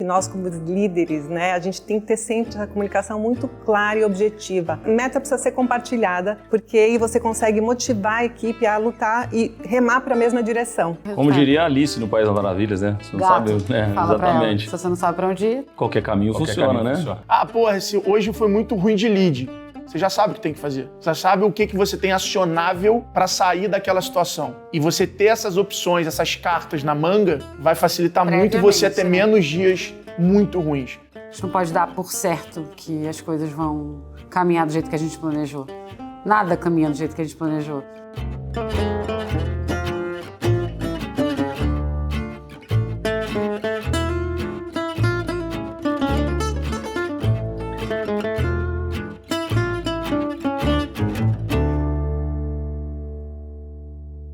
nós como líderes, né, a gente tem que ter sempre essa comunicação muito clara e objetiva. A meta precisa ser compartilhada, porque aí você consegue motivar a equipe a lutar e remar para a mesma direção. Como diria a Alice no País das Maravilhas, né? Você não sabe, fala exatamente. Se você não sabe para onde ir, Qualquer caminho funciona, né? Ah, porra, hoje foi muito ruim de lead. Você já sabe o que tem que fazer. Você já sabe o que você tem acionável para sair daquela situação. E você ter essas opções, essas cartas na manga, vai facilitar muito você ter menos dias muito ruins. a gente não pode dar por certo que as coisas vão caminhar do jeito que a gente planejou. Nada caminha do jeito que a gente planejou.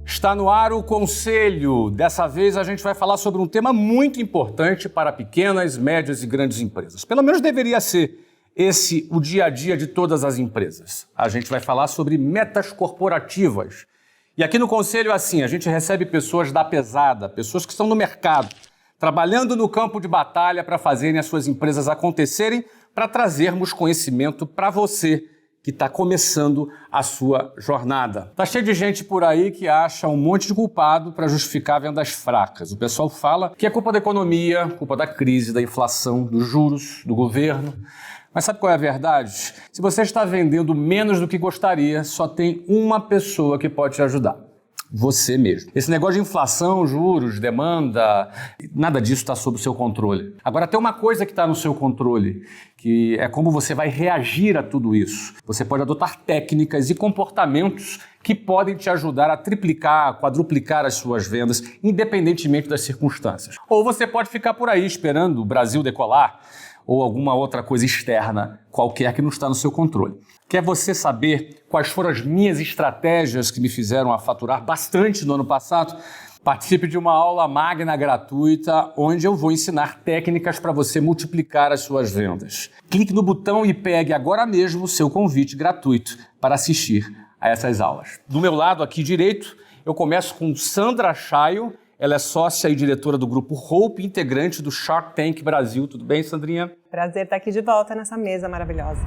Está no ar o Conselho. Dessa vez a gente vai falar sobre um tema muito importante para pequenas, médias e grandes empresas. Pelo menos deveria ser esse o dia a dia de todas as empresas. A gente vai falar sobre metas corporativas. E aqui no Conselho é assim, a gente recebe pessoas da pesada, pessoas que estão no mercado, trabalhando no campo de batalha para fazerem as suas empresas acontecerem, para trazermos conhecimento para você que está começando a sua jornada. Tá cheio de gente por aí que acha um monte de culpado para justificar vendas fracas. O pessoal fala que é culpa da economia, culpa da crise, da inflação, dos juros, do governo. Mas sabe qual é a verdade? Se você está vendendo menos do que gostaria, só tem uma pessoa que pode te ajudar. Você mesmo. Esse negócio de inflação, juros, demanda, nada disso está sob o seu controle. Agora tem uma coisa que está no seu controle, que é como você vai reagir a tudo isso. Você pode adotar técnicas e comportamentos que podem te ajudar a triplicar, quadruplicar as suas vendas, independentemente das circunstâncias. Ou você pode ficar por aí esperando o Brasil decolar, ou alguma outra coisa externa qualquer que não está no seu controle. Quer você saber quais foram as minhas estratégias que me fizeram a faturar bastante no ano passado? Participe de uma aula magna gratuita onde eu vou ensinar técnicas para você multiplicar as suas vendas. Clique no botão e pegue agora mesmo o seu convite gratuito para assistir a essas aulas. Do meu lado aqui direito, eu começo com Sandra Chaio. Ela é sócia e diretora do grupo Hope, integrante do Shark Tank Brasil. Tudo bem, Sandrinha? Prazer estar aqui de volta nessa mesa maravilhosa.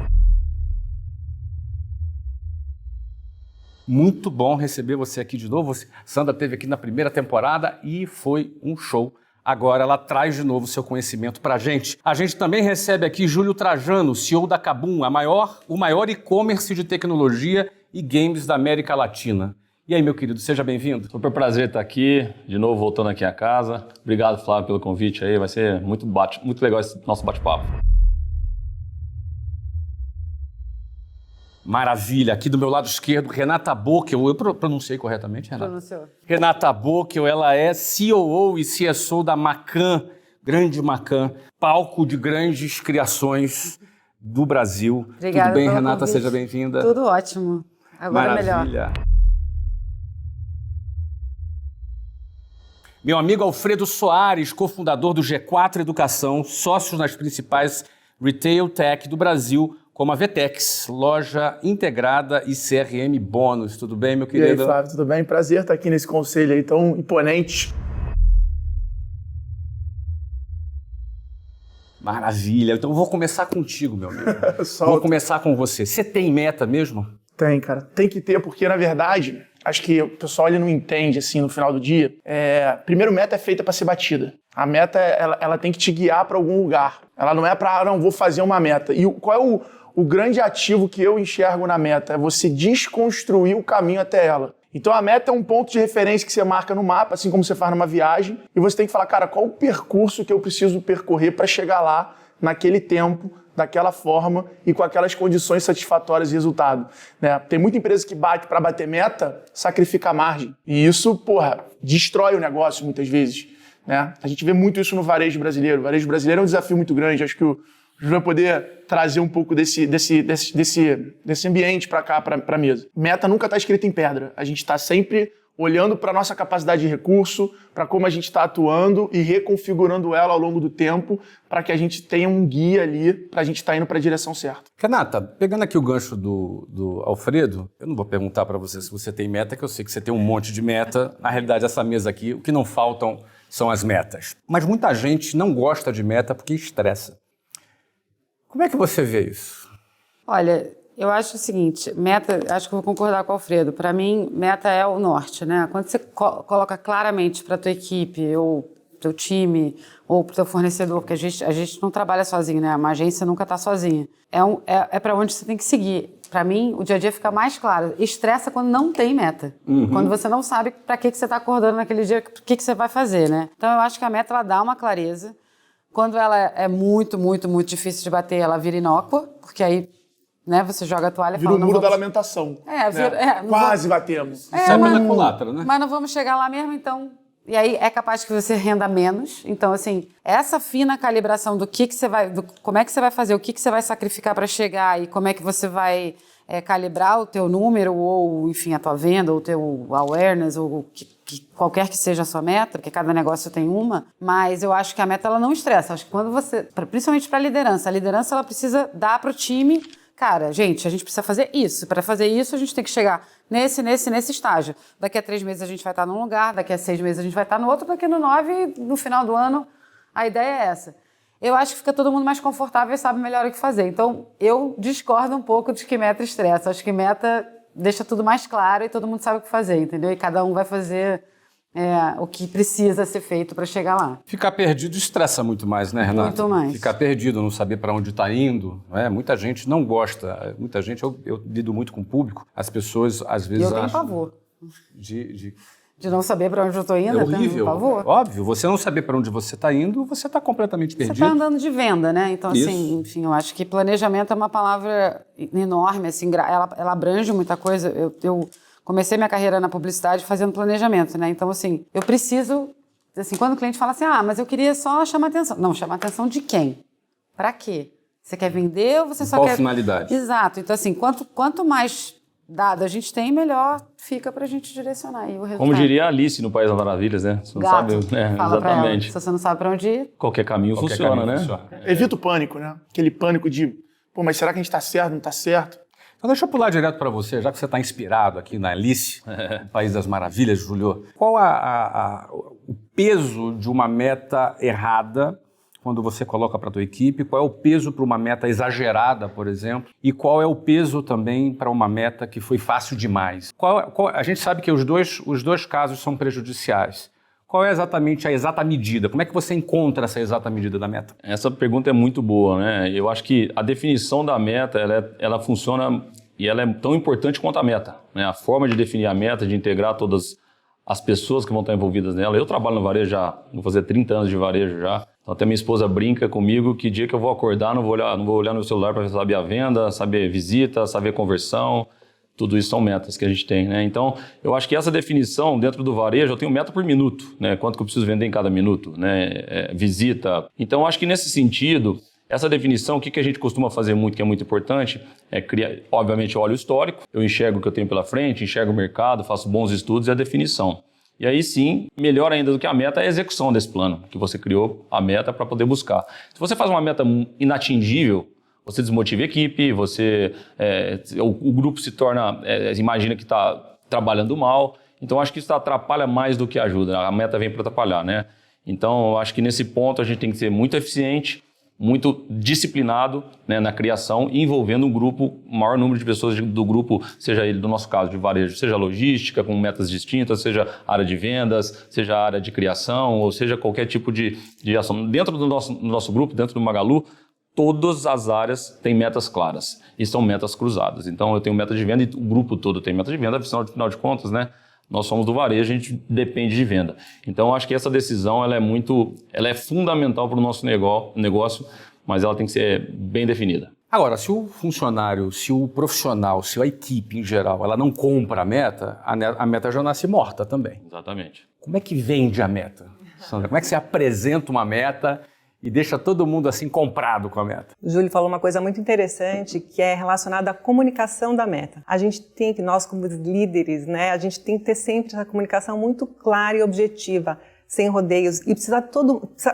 Muito bom receber você aqui de novo. Sandra esteve aqui na primeira temporada e foi um show. Agora ela traz de novo seu conhecimento para a gente. A gente também recebe aqui Júlio Trajano, CEO da Kabum, o maior e-commerce de tecnologia e games da América Latina. E aí, meu querido, seja bem-vindo. Super prazer estar aqui, de novo voltando aqui à casa. Obrigado, Flávio, pelo convite aí. Vai ser muito legal esse nosso bate-papo. Maravilha. Aqui do meu lado esquerdo, Renata Bockel. Eu pronunciei corretamente, Renata? Pronunciou. Renata Bockel, ela é COO e CSO da Macan, grande Macan, palco de grandes criações do Brasil. Obrigada. Tudo bem, pelo Renata? convite. Seja bem-vinda. Tudo ótimo. Agora Maravilha. melhor. Meu amigo Alfredo Soares, cofundador do G4 Educação, sócio nas principais retail tech do Brasil, como a Vtex, loja integrada e CRM Bônus. Tudo bem, meu querido? E aí, Flávio, tudo bem? Prazer estar aqui nesse conselho aí tão imponente. Maravilha. Então, eu vou começar contigo, meu amigo. Vou começar com você. Você tem meta mesmo? Tem, cara. Tem que ter, porque, na verdade, acho que o pessoal ele não entende, assim, no final do dia. Primeiro, meta é feita para ser batida. A meta, ela tem que te guiar para algum lugar. Ela não é para, não, vou fazer uma meta. E qual é o grande ativo que eu enxergo na meta? É você desconstruir o caminho até ela. Então, a meta é um ponto de referência que você marca no mapa, assim como você faz numa viagem, e você tem que falar, cara, qual o percurso que eu preciso percorrer para chegar lá naquele tempo, daquela forma e com aquelas condições satisfatórias de resultado, né? Tem muita empresa que bate para bater meta, sacrifica a margem. E isso, destrói o negócio muitas vezes, né? A gente vê muito isso no varejo brasileiro. O varejo brasileiro é um desafio muito grande. Acho que o Júlio vai poder trazer um pouco desse ambiente para cá, para a mesa. Meta nunca está escrita em pedra. A gente está sempre olhando para a nossa capacidade de recurso, para como a gente está atuando e reconfigurando ela ao longo do tempo para que a gente tenha um guia ali para a gente estar indo para a direção certa. Renata, pegando aqui o gancho do Alfredo, eu não vou perguntar para você se você tem meta, que eu sei que você tem um monte de meta. Na realidade, essa mesa aqui, o que não faltam são as metas. Mas muita gente não gosta de meta porque estressa. Como é que você vê isso? Olha, eu acho o seguinte, meta, acho que eu vou concordar com o Alfredo, para mim, meta é o norte, né? Quando você coloca claramente para a tua equipe, ou teu time, ou para o teu fornecedor, porque a gente não trabalha sozinho, né? Uma agência nunca está sozinha. É para onde você tem que seguir. Para mim, o dia a dia fica mais claro. Estressa quando não tem meta. Quando você não sabe para que você está acordando naquele dia, o que você vai fazer, né? Então, eu acho que a meta, ela dá uma clareza. Quando ela é muito, muito, muito difícil de bater, ela vira inócua, porque aí, né, você joga a toalha e Vira fala... o muro da lamentação. Quase batemos. Sai pela culatra, né? Mas não vamos chegar lá mesmo, então... E aí é capaz que você renda menos. Então, assim, essa fina calibração do que você vai... como é que você vai fazer, o que você vai sacrificar para chegar e como é que você vai calibrar o teu número ou, enfim, a tua venda, ou o teu awareness, ou qualquer que seja a sua meta, porque cada negócio tem uma. Mas eu acho que a meta, ela não estressa. Acho que quando você... Principalmente para a liderança ela precisa dar para o time... Cara, gente, a gente precisa fazer isso. Para fazer isso, a gente tem que chegar nesse estágio. Daqui a 3 meses a gente vai estar num lugar, daqui a 6 meses a gente vai estar no outro, daqui no 9, no final do ano, a ideia é essa. Eu acho que fica todo mundo mais confortável e sabe melhor o que fazer. Então, eu discordo um pouco de que meta estressa. Acho que meta deixa tudo mais claro e todo mundo sabe o que fazer, entendeu? E cada um vai fazer... o que precisa ser feito para chegar lá. Ficar perdido estressa muito mais, né, Renata? Muito mais. Ficar perdido, não saber para onde está indo. Muita gente não gosta. Muita gente, eu lido muito com o público, as pessoas às vezes eu tenho acham... pavor. De não saber para onde eu estou indo, é horrível. Tenho pavor. Óbvio, você não saber para onde você está indo, você está completamente perdido. Você está andando de venda, né? Então, Isso. assim, enfim, eu acho que planejamento é uma palavra enorme, assim, ela abrange muita coisa. Eu comecei minha carreira na publicidade fazendo planejamento, né? Então, assim, eu preciso... Assim, quando o cliente fala assim, mas eu queria só chamar atenção. Não, chamar atenção de quem? Para quê? Você quer vender ou você só Qual quer... finalidade? Exato. Então, assim, quanto mais dado a gente tem, melhor fica pra gente direcionar aí o resultado. Como diria a Alice no País das Maravilhas, né? Você não Gato, sabe, né? fala pra ela. Exatamente. Se você não sabe pra onde ir... Qualquer caminho funciona, né? Evita o pânico, né? Aquele pânico de, mas será que a gente tá certo, não tá certo? Então deixa eu pular direto para você, já que você está inspirado aqui na Alice, no País das Maravilhas, Júlio. Qual o peso de uma meta errada quando você coloca para a tua equipe? Qual é o peso para uma meta exagerada, por exemplo? E qual é o peso também para uma meta que foi fácil demais? A gente sabe que os dois casos são prejudiciais. Qual é exatamente a exata medida? Como é que você encontra essa exata medida da meta? Essa pergunta é muito boa, né? Eu acho que a definição da meta, ela funciona e ela é tão importante quanto a meta, né? A forma de definir a meta, de integrar todas as pessoas que vão estar envolvidas nela. Eu trabalho no varejo já, vou fazer 30 anos de varejo já. Então até minha esposa brinca comigo que dia que eu vou acordar, não vou olhar no celular para saber a venda, saber visita, saber conversão. Tudo isso são metas que a gente tem, né? Então, eu acho que essa definição dentro do varejo, eu tenho meta por minuto, né? Quanto que eu preciso vender em cada minuto, né? Visita. Então, eu acho que nesse sentido, essa definição, o que a gente costuma fazer muito, que é muito importante, é criar, obviamente, eu olho o histórico, eu enxergo o que eu tenho pela frente, enxergo o mercado, faço bons estudos e a definição. E aí sim, melhor ainda do que a meta é a execução desse plano, que você criou a meta para poder buscar. Se você faz uma meta inatingível, você desmotiva a equipe, o grupo se torna, imagina que está trabalhando mal. Então, acho que isso atrapalha mais do que ajuda. A meta vem para atrapalhar, né? Então, acho que nesse ponto a gente tem que ser muito eficiente, muito disciplinado, né, na criação e envolvendo um grupo, o maior número de pessoas do grupo, seja ele, no nosso caso, de varejo, seja logística, com metas distintas, seja área de vendas, seja área de criação, ou seja qualquer tipo de ação. Dentro do nosso grupo, dentro do Magalu, todas as áreas têm metas claras e são metas cruzadas. Então, eu tenho meta de venda e o grupo todo tem meta de venda, afinal de contas, né? Nós somos do varejo, a gente depende de venda. Então, eu acho que essa decisão ela é fundamental para o nosso negócio, mas ela tem que ser bem definida. Agora, se o funcionário, se o profissional, se a equipe em geral, ela não compra a meta já nasce morta também. Exatamente. Como é que vende a meta, Sandra? Como é que você apresenta uma meta e deixa todo mundo assim comprado com a meta? O Júlio falou uma coisa muito interessante que é relacionada à comunicação da meta. Nós como líderes, né, a gente tem que ter sempre essa comunicação muito clara e objetiva, sem rodeios, e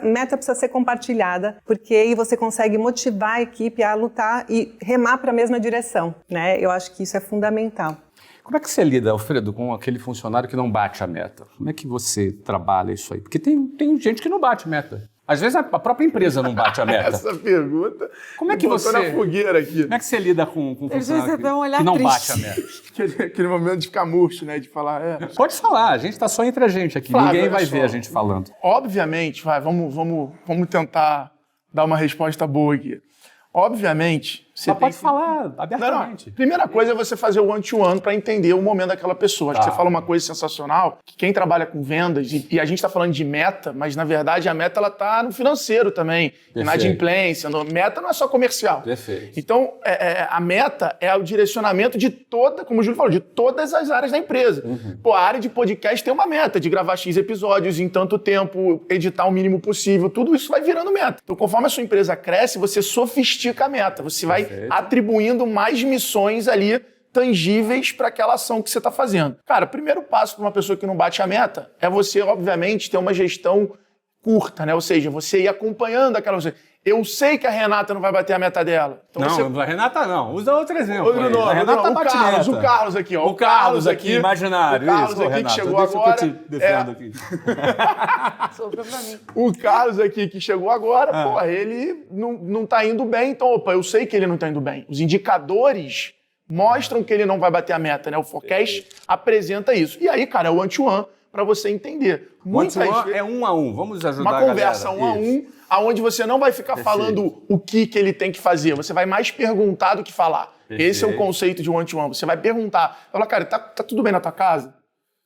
meta precisa ser compartilhada, porque aí você consegue motivar a equipe a lutar e remar para a mesma direção, né? Eu acho que isso é fundamental. Como é que você lida, Alfredo, com aquele funcionário que não bate a meta? Como é que você trabalha isso aí? Porque tem gente que não bate meta. Às vezes a própria empresa não bate a meta. Essa pergunta Como é que botou você... na fogueira aqui. Como é que você lida com um funcionário dá um olhar que não triste. bate a meta? Aquele momento de ficar murcho, né? De falar, Pode falar, a gente está só entre a gente aqui. Flávio, Ninguém olha vai só. ver a gente falando. Obviamente, vamos tentar dar uma resposta boa aqui. Obviamente, você Mas tem pode falar abertamente. Primeira coisa é você fazer o one-to-one para entender o momento daquela pessoa. Acho que você fala uma coisa sensacional, que quem trabalha com vendas, e a gente está falando de meta, mas na verdade a meta ela está no financeiro também, inadimplência. Meta não é só comercial. Perfeito. Então, a meta é o direcionamento de como o Júlio falou, de todas as áreas da empresa. Pô, a área de podcast tem uma meta de gravar X episódios em tanto tempo, editar o mínimo possível, tudo isso vai virando meta. Então, conforme a sua empresa cresce, você sofistica a meta, você vai atribuindo mais missões ali tangíveis para aquela ação que você está fazendo. Cara, o primeiro passo para uma pessoa que não bate a meta é você, obviamente, ter uma gestão curta, né? Ou seja, você ir acompanhando aquela... Eu sei que a Renata não vai bater a meta dela. Então Não, a Renata não. Usa outro exemplo. Outro nome, a Renata bate meta. O Carlos aqui, ó. O Carlos aqui, imaginário. O Carlos isso, aqui Renata, que chegou deixa agora. que eu te defendo aqui. Sobrou pra mim. O Carlos aqui que chegou agora, pô, ele não tá indo bem. Então, opa, eu sei que ele não tá indo bem. Os indicadores mostram que ele não vai bater a meta, né? O forecast apresenta isso. E aí, cara, é o one-to-one para você entender. Muitas vezes é 1 a 1. Vamos ajudar uma a galera. conversa 1 a 1, aonde você não vai ficar falando o que ele tem que fazer. Você vai mais perguntar do que falar. Esse é o conceito de one-to-one. Você vai perguntar. Fala, cara, tá tudo bem na tua casa?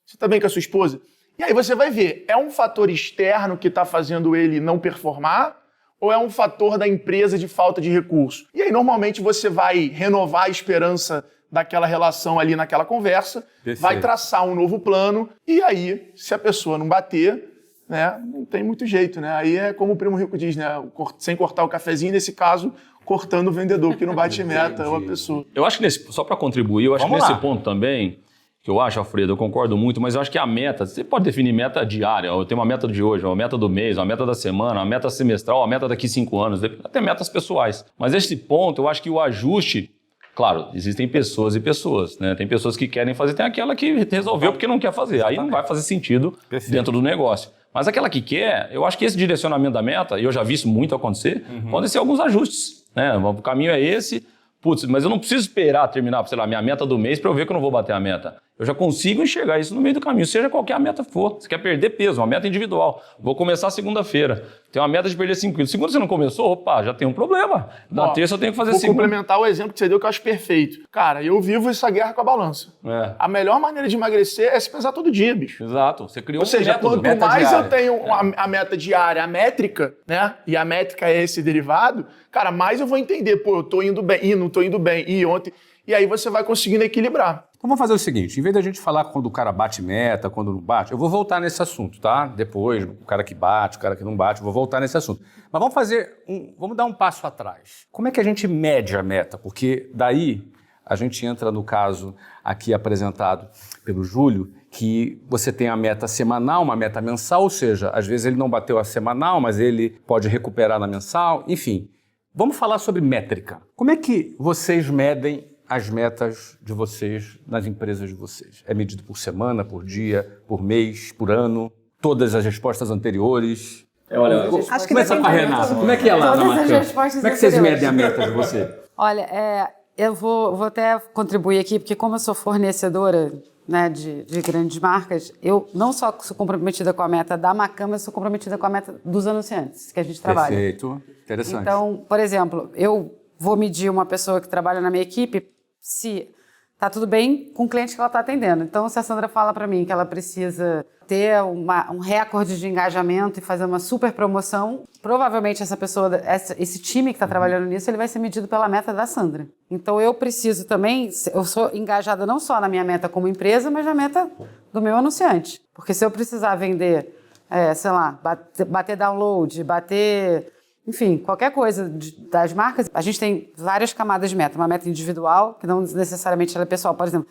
Você tá bem com a sua esposa? E aí você vai ver, é um fator externo que tá fazendo ele não performar ou é um fator da empresa de falta de recurso? E aí, normalmente, você vai renovar a esperança daquela relação ali naquela conversa, vai traçar um novo plano, e aí, se a pessoa não bater, né, não tem muito jeito, né? Aí é como o Primo Rico diz, né? Sem cortar o cafezinho, nesse caso, cortando o vendedor, que não bate meta, ou a pessoa. Eu acho que só para contribuir, eu acho Vamos que nesse lá. ponto também, que eu acho, Alfredo, eu concordo muito, mas eu acho que a meta, você pode definir meta diária, eu tenho uma meta de hoje, uma meta do mês, uma meta da semana, uma meta semestral, uma meta daqui 5 anos, até metas pessoais. Mas esse ponto, eu acho que o ajuste, claro, existem pessoas e pessoas, né? Tem pessoas que querem fazer, tem aquela que resolveu porque não quer fazer, aí não vai fazer sentido dentro do negócio. Mas aquela que quer, eu acho que esse direcionamento da meta, e eu já vi isso muito acontecer, podem ser alguns ajustes, né? O caminho é esse, putz, mas eu não preciso esperar terminar, sei lá, minha meta do mês para eu ver que eu não vou bater a meta. Eu já consigo enxergar isso no meio do caminho, seja qualquer a meta for. Você quer perder peso, uma meta individual. Vou começar segunda-feira. Tem uma meta de perder 5 quilos. Segunda você não começou, opa, já tem um problema. Na terça eu tenho que fazer 5. Vou complementar o exemplo que você deu, que eu acho perfeito. Cara, eu vivo essa guerra com a balança. A melhor maneira de emagrecer é se pesar todo dia, bicho. Exato. Você criou Ou seja, método. quanto meta mais diária. eu tenho a meta diária, a métrica, né? E a métrica é esse derivado, cara, mais eu vou entender, pô, eu tô indo bem, não tô indo bem, e ontem... E aí você vai conseguindo equilibrar. Então vamos fazer o seguinte, em vez da gente falar quando o cara bate meta, quando não bate, eu vou voltar nesse assunto, tá? Depois, o cara que bate, o cara que não bate, eu vou voltar nesse assunto. Mas vamos dar um passo atrás. Como é que a gente mede a meta? Porque daí a gente entra no caso aqui apresentado pelo Júlio, que você tem a meta semanal, uma meta mensal, ou seja, às vezes ele não bateu a semanal, mas ele pode recuperar na mensal, enfim. Vamos falar sobre métrica. Como é que vocês medem as metas de vocês nas empresas de vocês? É medido por semana, por dia, por mês, por ano? Todas as respostas anteriores? Olha, Acho que Começa com a Renata. Como é que é lá Todas na as Marcão? respostas Como é que vocês anteriores. medem a meta de você? Olha, eu vou até contribuir aqui, porque como eu sou fornecedora, né, de grandes marcas, eu não só sou comprometida com a meta da Macam, mas sou comprometida com a meta dos anunciantes que a gente trabalha. Perfeito. Interessante. Então, por exemplo, eu vou medir uma pessoa que trabalha na minha equipe se tá tudo bem com o cliente que ela está atendendo. Então, se a Sandra fala para mim que ela precisa ter um recorde de engajamento e fazer uma super promoção, provavelmente essa pessoa, esse time que está trabalhando nisso, ele vai ser medido pela meta da Sandra. Então, eu preciso também, eu sou engajada não só na minha meta como empresa, mas na meta do meu anunciante. Porque se eu precisar vender, sei lá, bater download, enfim, qualquer coisa das marcas, a gente tem várias camadas de meta. Uma meta individual, que não necessariamente ela é pessoal. Por exemplo,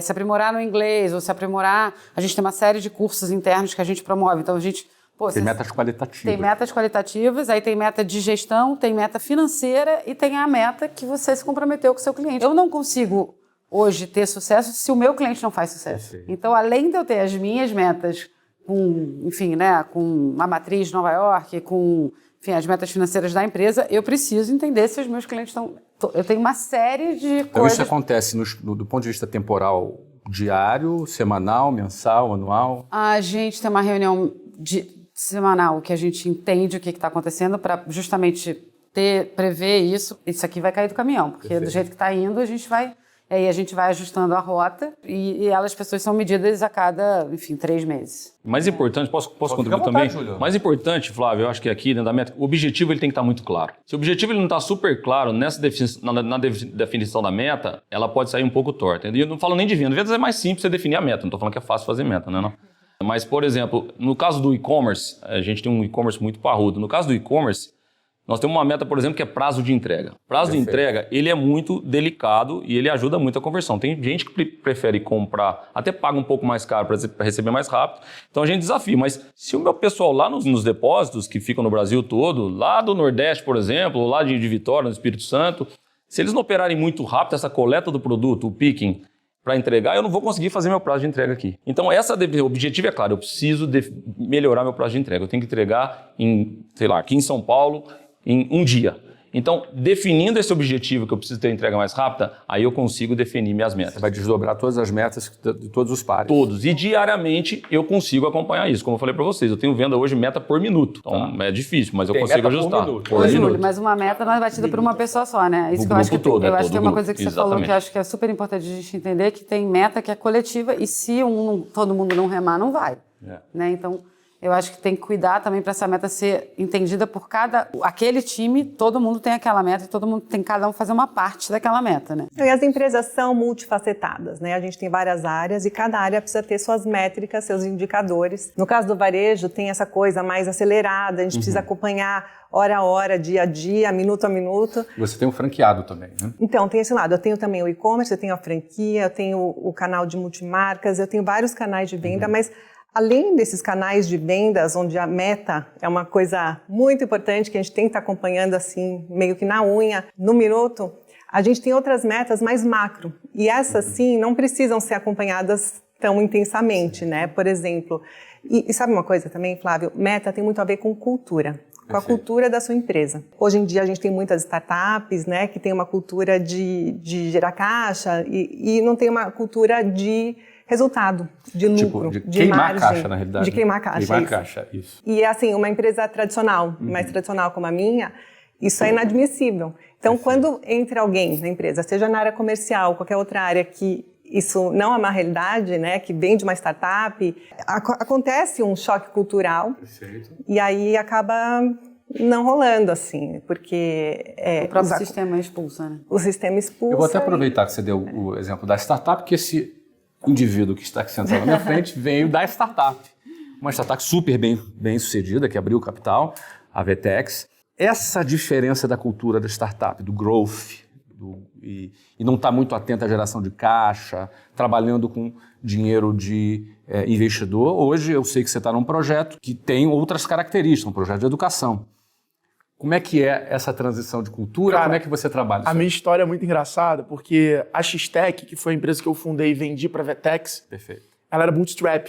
se aprimorar no inglês ou se aprimorar... A gente tem uma série de cursos internos que a gente promove. Então, a gente... Tem metas qualitativas. Tem metas qualitativas, aí tem meta de gestão, tem meta financeira e tem a meta que você se comprometeu com o seu cliente. Eu não consigo hoje ter sucesso se o meu cliente não faz sucesso. Então, além de eu ter as minhas metas com, enfim, né, com a matriz Nova York, com, enfim, as metas financeiras da empresa, eu preciso entender se os meus clientes estão... Eu tenho uma série de Então coisas... isso acontece do ponto de vista temporal diário, semanal, mensal, anual? A gente tem uma reunião semanal que a gente entende o que está acontecendo para justamente prever isso. Isso aqui vai cair do caminhão, porque do jeito que está indo, a gente vai ajustando a rota e as pessoas são medidas a cada, enfim, 3 meses. Mais importante, posso contribuir também? Mais importante, Flávio, eu acho que aqui dentro da meta, o objetivo ele tem que estar muito claro. Se o objetivo ele não está super claro nessa definição da meta, ela pode sair um pouco torta. E eu não falo nem de vendas. Vendas é mais simples você definir a meta, não estou falando que é fácil fazer meta, né? Não. Mas, por exemplo, no caso do e-commerce, a gente tem um e-commerce muito parrudo. No caso do e-commerce, nós temos uma meta, por exemplo, que é prazo de entrega. Prazo de entrega, ele é muito delicado e ele ajuda muito a conversão. Tem gente que prefere comprar, até paga um pouco mais caro para receber mais rápido. Então a gente desafia. Mas se o meu pessoal lá nos depósitos, que ficam no Brasil todo, lá do Nordeste, por exemplo, lá de Vitória, no Espírito Santo, se eles não operarem muito rápido essa coleta do produto, o picking, para entregar, eu não vou conseguir fazer meu prazo de entrega aqui. Então, o objetivo é claro, eu preciso melhorar meu prazo de entrega. Eu tenho que entregar aqui em São Paulo, em um dia. Então, definindo esse objetivo que eu preciso ter entrega mais rápida, aí eu consigo definir minhas metas. Você vai desdobrar todas as metas de todos os pares. Todos. E diariamente eu consigo acompanhar isso. Como eu falei para vocês, eu tenho venda hoje meta por minuto. Então é difícil, mas eu consigo ajustar. Ô, Júlio, mas uma meta não é batida por uma pessoa só, né? Isso que eu acho que eu acho que é uma coisa que você falou que eu acho que é super importante a gente entender, que tem meta que é coletiva e se todo mundo não remar, não vai. Né? Então, eu acho que tem que cuidar também para essa meta ser entendida por aquele time, todo mundo tem aquela meta e cada um fazer uma parte daquela meta, né? E as empresas são multifacetadas, né? A gente tem várias áreas e cada área precisa ter suas métricas, seus indicadores. No caso do varejo, tem essa coisa mais acelerada, a gente precisa acompanhar hora a hora, dia a dia, minuto a minuto. Você tem um franqueado também, né? Então, tem esse lado. Eu tenho também o e-commerce, eu tenho a franquia, eu tenho o canal de multimarcas, eu tenho vários canais de venda, mas além desses canais de vendas, onde a meta é uma coisa muito importante, que a gente tem que estar acompanhando assim, meio que na unha, no minuto, a gente tem outras metas mais macro. E essas, sim, não precisam ser acompanhadas tão intensamente, né? Por exemplo, e sabe uma coisa também, Flávio? Meta tem muito a ver com cultura. Com a cultura da sua empresa. Hoje em dia a gente tem muitas startups, né, que tem uma cultura de gerar caixa e não tem uma cultura de resultado, de lucro, de de queimar margem, caixa, na realidade. De queimar caixa. Queimar caixa, isso. E assim, uma empresa tradicional, mais tradicional como a minha, isso é inadmissível. Então, quando entra alguém na empresa, seja na área comercial, qualquer outra área que isso não é uma realidade, né, que vem de uma startup, acontece um choque cultural. Perfeito. E aí acaba não rolando, assim, porque... o próprio sistema expulsa, né? O sistema expulsa. Eu vou até aproveitar que você deu o exemplo da startup, que esse indivíduo que está aqui sentado na minha frente veio da startup. Uma startup super bem sucedida, que abriu capital, a Vetex. Essa diferença da cultura da startup, do growth, e não está muito atento à geração de caixa, trabalhando com dinheiro de investidor. Hoje eu sei que você está num projeto que tem outras características, um projeto de educação. Como é que é essa transição de cultura? Cara, como é que você trabalha isso? A minha história é muito engraçada, porque a X-Tech, que foi a empresa que eu fundei e vendi para a Vetex, ela era bootstrap.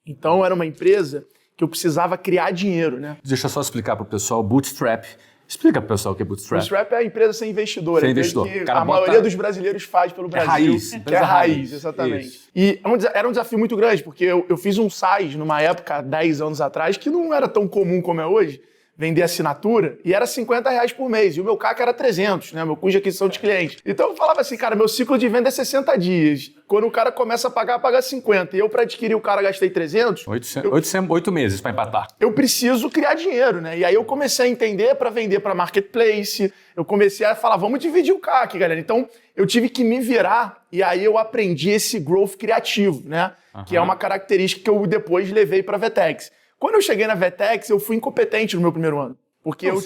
Então era uma empresa que eu precisava criar dinheiro, né? Deixa eu só explicar para o pessoal, bootstrap. Explica para o pessoal o que é bootstrap. Bootstrap é a empresa sem investidor. Sem investidor. Que a maioria dos brasileiros faz pelo Brasil. Raiz. Que é raiz, exatamente. Isso. E era um desafio muito grande, porque eu fiz um SaaS numa época, 10 anos atrás, que não era tão comum como é hoje, vender assinatura, e era R$50 por mês. E o meu CAC era 300, né? Meu custo de aquisição de clientes. Então eu falava assim, cara, meu ciclo de venda é 60 dias. Quando o cara começa a pagar 50. E eu, para adquirir o cara, gastei 300. 8 meses para empatar. Eu preciso criar dinheiro, né? E aí eu comecei a entender para vender para marketplace. Eu comecei a falar, vamos dividir o CAC, galera. Então eu tive que me virar, e aí eu aprendi esse growth criativo, né? Que é uma característica que eu depois levei para a Vetex. Quando eu cheguei na Vetex, eu fui incompetente no meu primeiro ano. Porque Não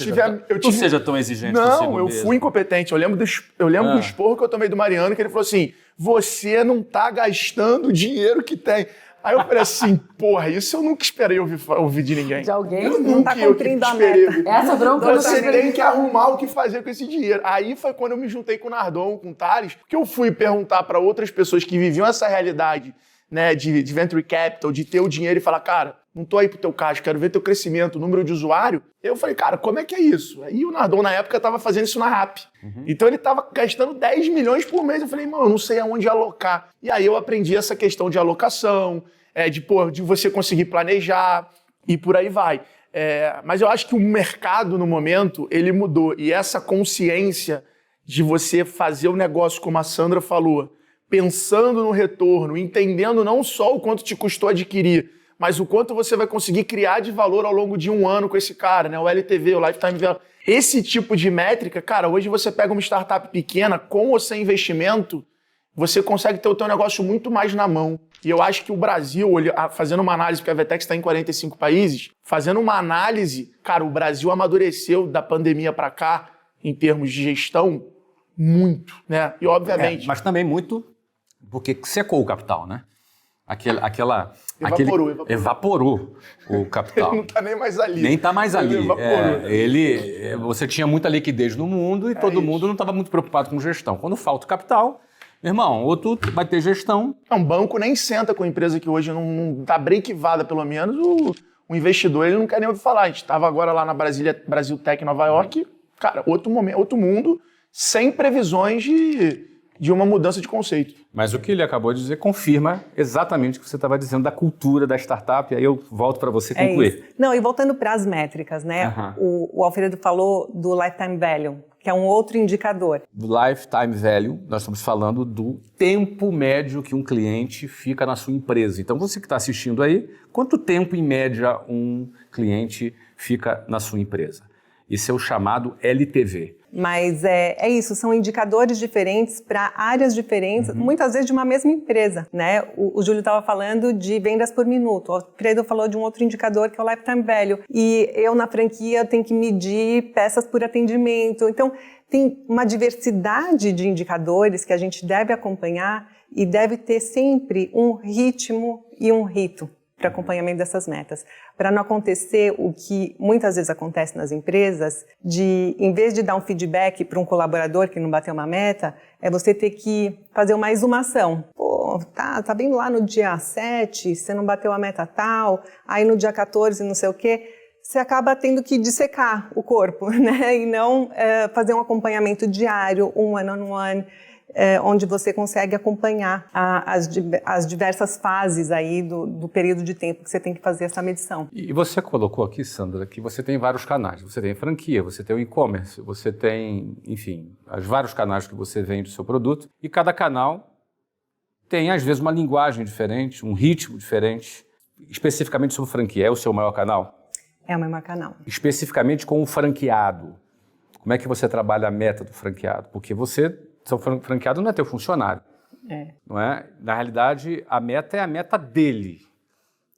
seja tão exigente consigo Não, eu fui incompetente. Eu lembro do esporro que eu tomei do Mariano, que ele falou assim, você não tá gastando o dinheiro que tem. Aí eu falei assim, porra, isso eu nunca esperei ouvir de ninguém. De alguém? Não tá cumprindo a meta. Essa bronca eu não Você sei. tem que arrumar o que fazer com esse dinheiro. Aí foi quando eu me juntei com o Nardon, com o Thales, que eu fui perguntar para outras pessoas que viviam essa realidade, né, de venture capital, de ter o dinheiro e falar, cara, não tô aí pro teu caixa, quero ver teu crescimento, o número de usuário. Eu falei, cara, como é que é isso? Aí o Nardon, na época, tava fazendo isso na Rappi. Então ele tava gastando 10 milhões por mês. Eu falei, mano, eu não sei aonde alocar. E aí eu aprendi essa questão de alocação, de você conseguir planejar e por aí vai. Mas eu acho que o mercado, no momento, ele mudou. E essa consciência de você fazer o negócio, como a Sandra falou, pensando no retorno, entendendo não só o quanto te custou adquirir, mas o quanto você vai conseguir criar de valor ao longo de um ano com esse cara, né? O LTV, o Lifetime Value. Esse tipo de métrica, cara, hoje você pega uma startup pequena, com ou sem investimento, você consegue ter o teu negócio muito mais na mão. E eu acho que o Brasil, fazendo uma análise, porque a Vetex está em 45 países, fazendo uma análise, cara, o Brasil amadureceu da pandemia para cá, em termos de gestão, muito, né? E obviamente... Mas também muito porque secou o capital, né? Evaporou o capital. Ele não está nem mais ali. Nem está mais ali. Você tinha muita liquidez no mundo e todo mundo não estava muito preocupado com gestão. Quando falta o capital, meu irmão, ou tu vai ter gestão... Um banco nem senta com a empresa que hoje não está breakivada, pelo menos, o investidor ele não quer nem ouvir falar. A gente estava agora lá na Brasil Tech, Nova York, cara, outro mundo, sem previsões de uma mudança de conceito. Mas o que ele acabou de dizer confirma exatamente o que você estava dizendo da cultura da startup, e aí eu volto para você concluir. Isso. Não, e voltando para as métricas, né? O Alfredo falou do Lifetime Value, que é um outro indicador. Do Lifetime Value, nós estamos falando do tempo médio que um cliente fica na sua empresa. Então, você que está assistindo aí, quanto tempo, em média, um cliente fica na sua empresa? Esse é o chamado LTV. Mas é isso, são indicadores diferentes para áreas diferentes, muitas vezes de uma mesma empresa, né? O Júlio estava falando de vendas por minuto, o Alfredo falou de um outro indicador que é o Lifetime Value, e eu na franquia tenho que medir peças por atendimento. Então, tem uma diversidade de indicadores que a gente deve acompanhar e deve ter sempre um ritmo e um rito para acompanhamento dessas metas, para não acontecer o que muitas vezes acontece nas empresas, de, em vez de dar um feedback para um colaborador que não bateu uma meta, é você ter que fazer uma exumação. Pô, tá bem lá no dia 7, você não bateu a meta tal, aí no dia 14 não sei o quê, você acaba tendo que dissecar o corpo, né? E não fazer um acompanhamento diário, um one-on-one, onde você consegue acompanhar as diversas fases aí do período de tempo que você tem que fazer essa medição. E você colocou aqui, Sandra, que você tem vários canais. Você tem franquia, você tem o e-commerce, você tem, enfim, os vários canais que você vende o seu produto. E cada canal tem, às vezes, uma linguagem diferente, um ritmo diferente. Especificamente sobre franquia, é o seu maior canal? É o meu maior canal. Especificamente com o franqueado. Como é que você trabalha a meta do franqueado? Porque seu franqueado não é teu funcionário. Não é? Na realidade, a meta é a meta dele.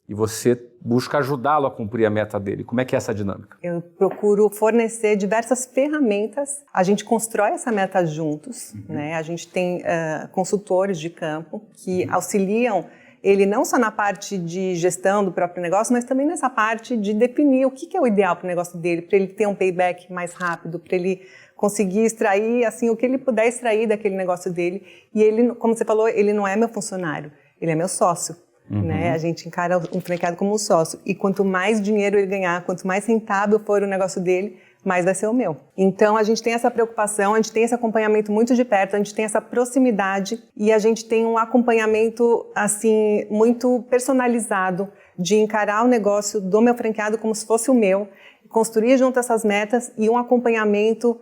E você busca ajudá-lo a cumprir a meta dele. Como é que é essa dinâmica? Eu procuro fornecer diversas ferramentas. A gente constrói essa meta juntos. Né? A gente tem consultores de campo que auxiliam ele não só na parte de gestão do próprio negócio, mas também nessa parte de definir o que é o ideal para o negócio dele, para ele ter um payback mais rápido, para ele conseguir extrair assim, o que ele puder extrair daquele negócio dele. E ele, como você falou, ele não é meu funcionário, ele é meu sócio. Né? A gente encara um franqueado como um sócio. E quanto mais dinheiro ele ganhar, quanto mais rentável for o negócio dele, mais vai ser o meu. Então, a gente tem essa preocupação, a gente tem esse acompanhamento muito de perto, a gente tem essa proximidade e a gente tem um acompanhamento, assim, muito personalizado de encarar o negócio do meu franqueado como se fosse o meu, construir junto essas metas e um acompanhamento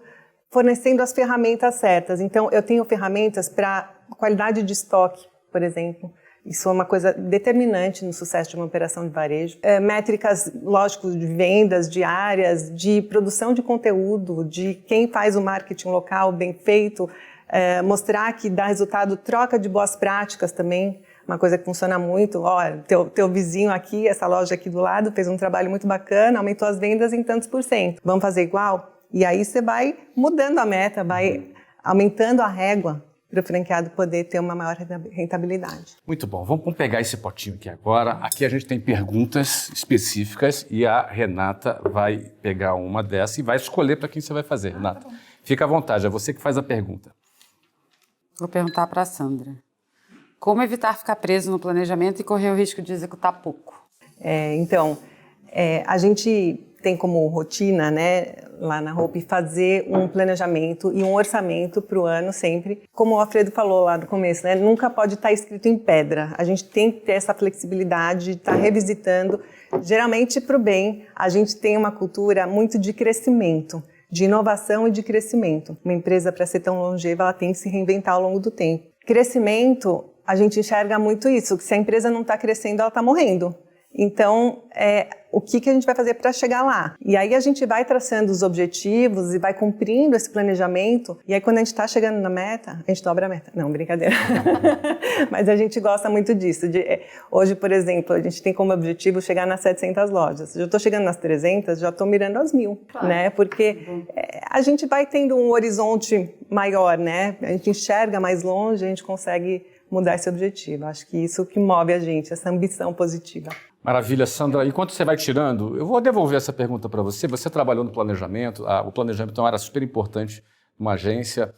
fornecendo as ferramentas certas. Então, eu tenho ferramentas para qualidade de estoque, por exemplo. Isso é uma coisa determinante no sucesso de uma operação de varejo. Métricas, lógico, de vendas diárias, de produção de conteúdo, de quem faz o marketing local bem feito, mostrar que dá resultado, troca de boas práticas também, uma coisa que funciona muito. Olha, teu vizinho aqui, essa loja aqui do lado, fez um trabalho muito bacana, aumentou as vendas em tantos %. Vamos fazer igual? E aí você vai mudando a meta, vai aumentando a régua para o franqueado poder ter uma maior rentabilidade. Muito bom, vamos pegar esse potinho aqui agora. Aqui a gente tem perguntas específicas e a Renata vai pegar uma dessas e vai escolher para quem você vai fazer, Renata. Fica à vontade, é você que faz a pergunta. Vou perguntar para a Sandra. Como evitar ficar preso no planejamento e correr o risco de executar pouco? A gente tem como rotina, né, lá na Hope, fazer um planejamento e um orçamento para o ano sempre. Como o Alfredo falou lá no começo, né, nunca pode estar escrito em pedra. A gente tem que ter essa flexibilidade de estar revisitando. Geralmente, para o bem, a gente tem uma cultura muito de crescimento, de inovação e de crescimento. Uma empresa, para ser tão longeva, ela tem que se reinventar ao longo do tempo. Crescimento, a gente enxerga muito isso, que se a empresa não está crescendo, ela está morrendo. Então, o que a gente vai fazer para chegar lá? E aí a gente vai traçando os objetivos e vai cumprindo esse planejamento. E aí quando a gente está chegando na meta, a gente dobra a meta. Não, brincadeira. Mas a gente gosta muito disso. Hoje, por exemplo, a gente tem como objetivo chegar nas 700 lojas. Já estou chegando nas 300, já estou mirando as 1.000. Claro. Né? Porque a gente vai tendo um horizonte maior, né? A gente enxerga mais longe, a gente consegue mudar esse objetivo. Acho que isso que move a gente, essa ambição positiva. Maravilha, Sandra. Enquanto você vai tirando, eu vou devolver essa pergunta para você. Você trabalhou no planejamento, o planejamento é uma área super importante numa agência.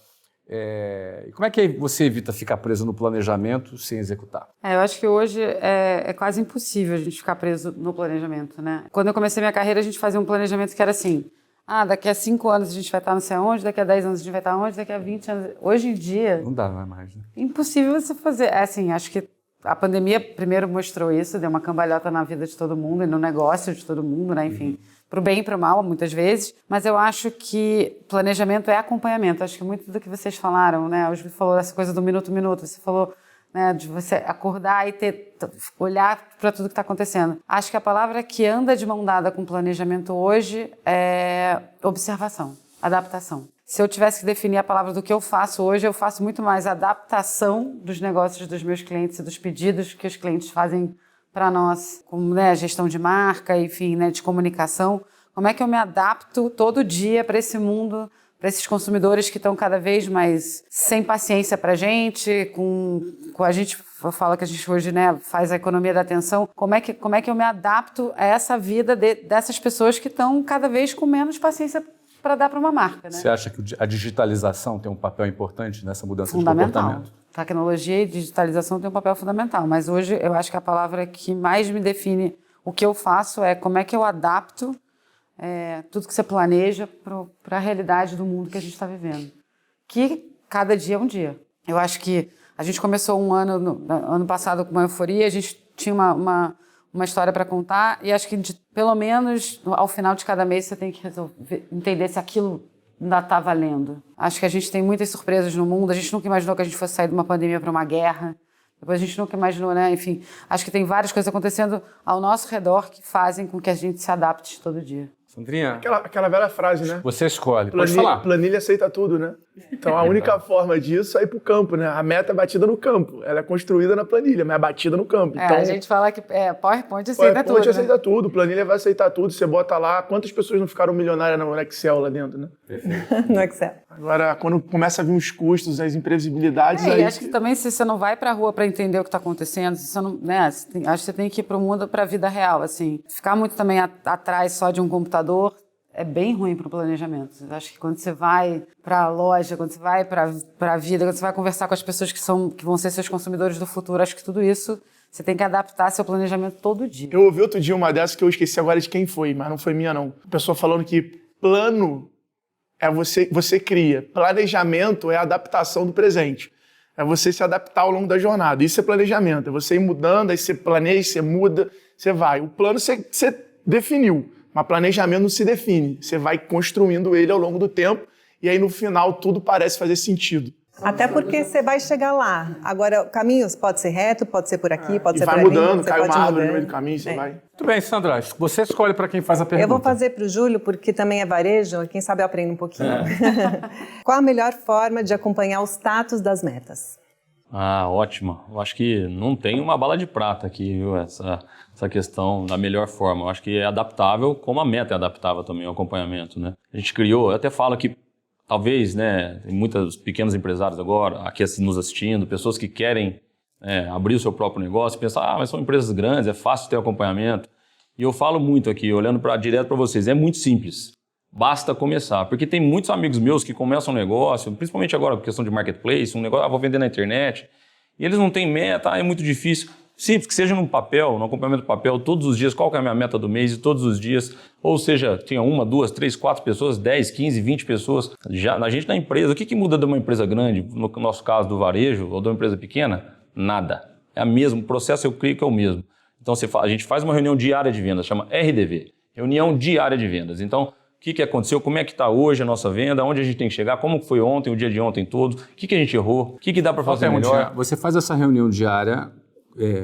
E como é que você evita ficar preso no planejamento sem executar? Eu acho que hoje é quase impossível a gente ficar preso no planejamento, né? Quando eu comecei minha carreira, a gente fazia um planejamento que era assim, daqui a 5 anos a gente vai estar não sei aonde, daqui a 10 anos a gente vai estar onde, daqui a 20 anos... Hoje em dia... Não dá mais, né? Impossível você fazer. Assim, acho que a pandemia primeiro mostrou isso, deu uma cambalhota na vida de todo mundo e no negócio de todo mundo, né? Enfim, para o bem e para o mal, muitas vezes. Mas eu acho que planejamento é acompanhamento. Acho que muito do que vocês falaram, né? O Júlio falou dessa coisa do minuto. Você falou, né, de você acordar e olhar para tudo que está acontecendo. Acho que a palavra que anda de mão dada com planejamento hoje é observação, adaptação. Se eu tivesse que definir a palavra do que eu faço hoje, eu faço muito mais adaptação dos negócios dos meus clientes e dos pedidos que os clientes fazem para nós, como, né, gestão de marca, enfim, né, de comunicação. Como é que eu me adapto todo dia para esse mundo, para esses consumidores que estão cada vez mais sem paciência para a gente, com a gente fala que a gente hoje, né, faz a economia da atenção. Como é que eu me adapto a essa vida dessas pessoas que estão cada vez com menos paciência para dar para uma marca, né? Você acha que a digitalização tem um papel importante nessa mudança de comportamento? Tecnologia e digitalização tem um papel fundamental, mas hoje eu acho que a palavra que mais me define o que eu faço é como é que eu adapto tudo que você planeja para a realidade do mundo que a gente está vivendo. Que cada dia é um dia. Eu acho que a gente começou ano passado com uma euforia, a gente tinha uma história para contar e acho que pelo menos ao final de cada mês você tem que entender se aquilo ainda está valendo. Acho que a gente tem muitas surpresas no mundo, a gente nunca imaginou que a gente fosse sair de uma pandemia para uma guerra, depois a gente nunca imaginou, né? Enfim, acho que tem várias coisas acontecendo ao nosso redor que fazem com que a gente se adapte todo dia. Sandrinha? Aquela velha frase, né? Você escolhe, pode falar. Planilha aceita tudo, né? Então a única forma disso é ir pro campo, né? A meta é batida no campo. Ela é construída na planilha, mas é batida no campo. Então, a gente fala que PowerPoint aceita tudo. PowerPoint aceita tudo, planilha vai aceitar tudo. Você bota lá, quantas pessoas não ficaram milionárias no Excel lá dentro, né? No Excel. Agora, quando começa a vir os custos, as imprevisibilidades... E acho que também se você não vai pra rua para entender o que está acontecendo, se você não, né, acho que você tem que ir pro mundo, pra vida real, assim. Ficar muito também atrás só de um computador é bem ruim para o planejamento. Eu acho que quando você vai para a loja, quando você vai para a vida, quando você vai conversar com as pessoas que vão ser seus consumidores do futuro, acho que tudo isso você tem que adaptar seu planejamento todo dia. Eu ouvi outro dia uma dessas que eu esqueci agora de quem foi, mas não foi minha não. A pessoa falando que plano é você cria, planejamento é a adaptação do presente. É você se adaptar ao longo da jornada. Isso é planejamento. É você ir mudando, aí você planeja, você muda, você vai. O plano você definiu. Mas planejamento não se define. Você vai construindo ele ao longo do tempo e aí no final tudo parece fazer sentido. Até porque você vai chegar lá. Agora, o caminho pode ser reto, pode ser por aqui, pode ser por ali. E vai mudando, cai uma árvore no meio do caminho, você vai... Muito bem, Sandra, você escolhe para quem faz a pergunta. Eu vou fazer para o Júlio, porque também é varejo, quem sabe eu aprendo um pouquinho. Qual a melhor forma de acompanhar o status das metas? Ótimo. Eu acho que não tem uma bala de prata aqui, viu? Essa questão da melhor forma. Eu acho que é adaptável, como a meta é adaptável também, o acompanhamento, né? A gente criou, eu até falo que talvez, né, tem muitos pequenos empresários agora aqui nos assistindo, pessoas que querem abrir o seu próprio negócio, pensar, mas são empresas grandes, é fácil ter acompanhamento. E eu falo muito aqui, olhando direto para vocês, é muito simples. Basta começar, porque tem muitos amigos meus que começam um negócio, principalmente agora por questão de marketplace, um negócio, vou vender na internet, e eles não têm meta, é muito difícil. Simples, que seja no papel, no acompanhamento do papel, todos os dias, qual que é a minha meta do mês, e todos os dias, ou seja, tinha 1, 2, 3, 4 pessoas, 10, 15, 20 pessoas, já a gente na empresa, o que muda de uma empresa grande, no nosso caso do varejo, ou de uma empresa pequena? Nada. É o mesmo, o processo eu creio que é o mesmo. Então a gente faz uma reunião diária de vendas, chama RDV, Reunião Diária de Vendas. Então, o que aconteceu, como é que está hoje a nossa venda, onde a gente tem que chegar, como foi ontem, o dia de ontem todo, o que a gente errou, o que dá para fazer melhor. Você faz essa reunião diária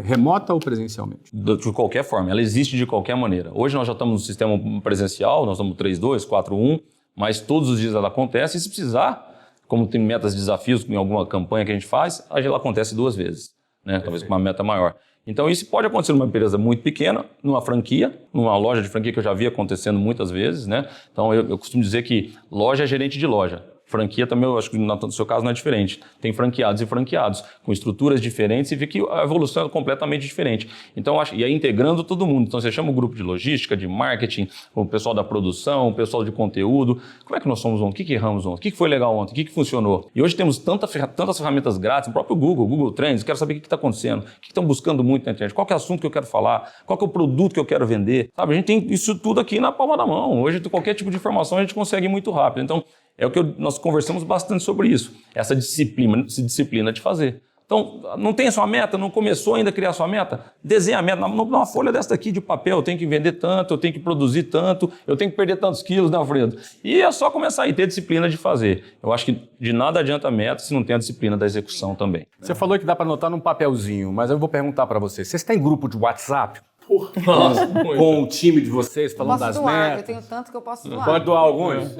remota ou presencialmente? De qualquer forma, ela existe de qualquer maneira. Hoje nós já estamos no sistema presencial, nós estamos 3-2, 4-1, mas todos os dias ela acontece e se precisar, como tem metas e desafios em alguma campanha que a gente faz, ela acontece 2 vezes, né? Talvez com uma meta maior. Então isso pode acontecer numa empresa muito pequena, numa franquia, numa loja de franquia que eu já vi acontecendo muitas vezes, né? Então eu costumo dizer que loja é gerente de loja. Franquia também, eu acho que no seu caso não é diferente. Tem franqueados e franqueados, com estruturas diferentes e vê que a evolução é completamente diferente. Então, e aí integrando todo mundo. Então, você chama o grupo de logística, de marketing, o pessoal da produção, o pessoal de conteúdo. Como é que nós somos ontem? O que erramos ontem? O que foi legal ontem? O que funcionou? E hoje temos tantas ferramentas grátis, o próprio Google Trends, quero saber o que está acontecendo, o que estão buscando muito na internet, qual que é o assunto que eu quero falar, qual que é o produto que eu quero vender. Sabe, a gente tem isso tudo aqui na palma da mão. Hoje, qualquer tipo de informação a gente consegue muito rápido. Então, é o que nós conversamos bastante sobre isso, essa disciplina de fazer. Então, não tem a sua meta, não começou ainda a criar a sua meta? Desenha a meta numa folha dessa daqui de papel, eu tenho que vender tanto, eu tenho que produzir tanto, eu tenho que perder tantos quilos, né, Alfredo? E é só começar a ter disciplina de fazer. Eu acho que de nada adianta a meta se não tem a disciplina da execução também. Você falou que dá para anotar num papelzinho, mas eu vou perguntar para vocês. Vocês têm grupo de WhatsApp? Com o time de vocês, falando das metas? Eu tenho tanto que eu posso doar. Pode doar alguns?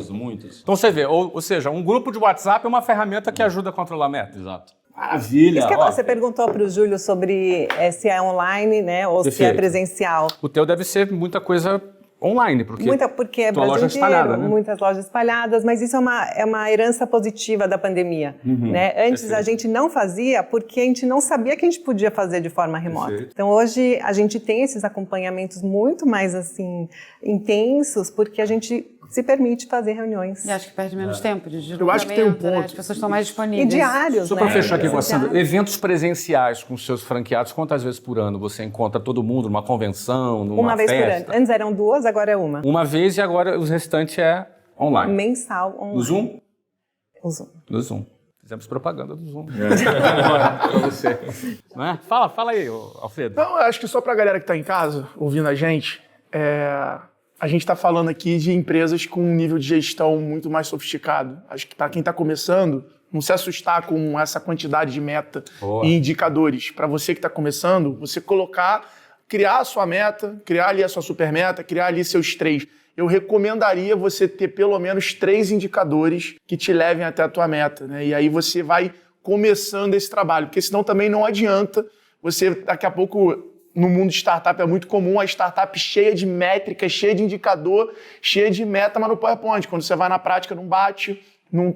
Muitos. Então você vê, ou seja, um grupo de WhatsApp é uma ferramenta que ajuda a controlar a meta. Exato. Maravilha! Isso que você perguntou para o Júlio sobre se é online, né, ou se é presencial. O teu deve ser muita coisa online, porque é tua loja espalhada, né? Muitas lojas espalhadas, mas isso é uma herança positiva da pandemia. Né? Antes a gente não fazia porque a gente não sabia que a gente podia fazer de forma remota. Perfeito. Então hoje a gente tem esses acompanhamentos muito mais assim intensos porque a gente se permite fazer reuniões. E acho que perde menos tempo de deslocamento, Eu acho que tem um ponto. né? As pessoas estão mais disponíveis. E diários, Só né? para fechar aqui com a Sandra, Diários. eventos presenciais com os seus franqueados, quantas vezes por ano você encontra todo mundo numa convenção, numa Uma vez por festa? ano. Antes eram 2, agora é uma. Uma vez e agora os restantes é online. Mensal online. No Zoom? O Zoom. No Zoom. Fizemos propaganda do Zoom. Para você. Não é? Fala aí, Alfredo. Então, eu acho que só para a galera que está em casa, ouvindo a gente gente está falando aqui de empresas com um nível de gestão muito mais sofisticado. Acho que para quem está começando, não se assustar com essa quantidade de meta e indicadores. Para você que está começando, você criar a sua meta, criar ali a sua super meta, criar ali seus 3. Eu recomendaria você ter pelo menos 3 indicadores que te levem até a tua meta, né? E aí você vai começando esse trabalho, porque senão também não adianta você, daqui a pouco, no mundo de startup é muito comum a startup cheia de métricas, cheia de indicador, cheia de meta, mas no PowerPoint, quando você vai na prática não bate, não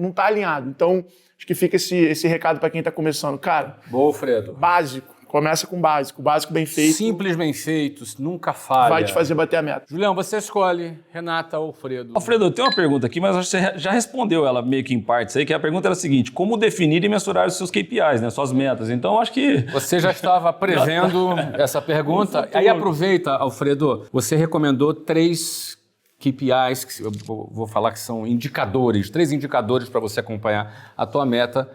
está alinhado. Então, acho que fica esse recado para quem está começando. Cara, Boa, Alfredo. básico. Começa com básico. Básico bem feito. Simples, bem feitos, nunca falha. Vai te fazer bater a meta. Julião, você escolhe Renata ou Alfredo. Alfredo, eu tenho uma pergunta aqui, mas acho que você já respondeu ela meio que em partes aí, que a pergunta era a seguinte: como definir e mensurar os seus KPIs, né, suas metas? Então, acho que... Você já estava prevendo essa pergunta. Aí aproveita, Alfredo, você recomendou 3 KPIs, que eu vou falar que são indicadores, 3 indicadores para você acompanhar a tua meta.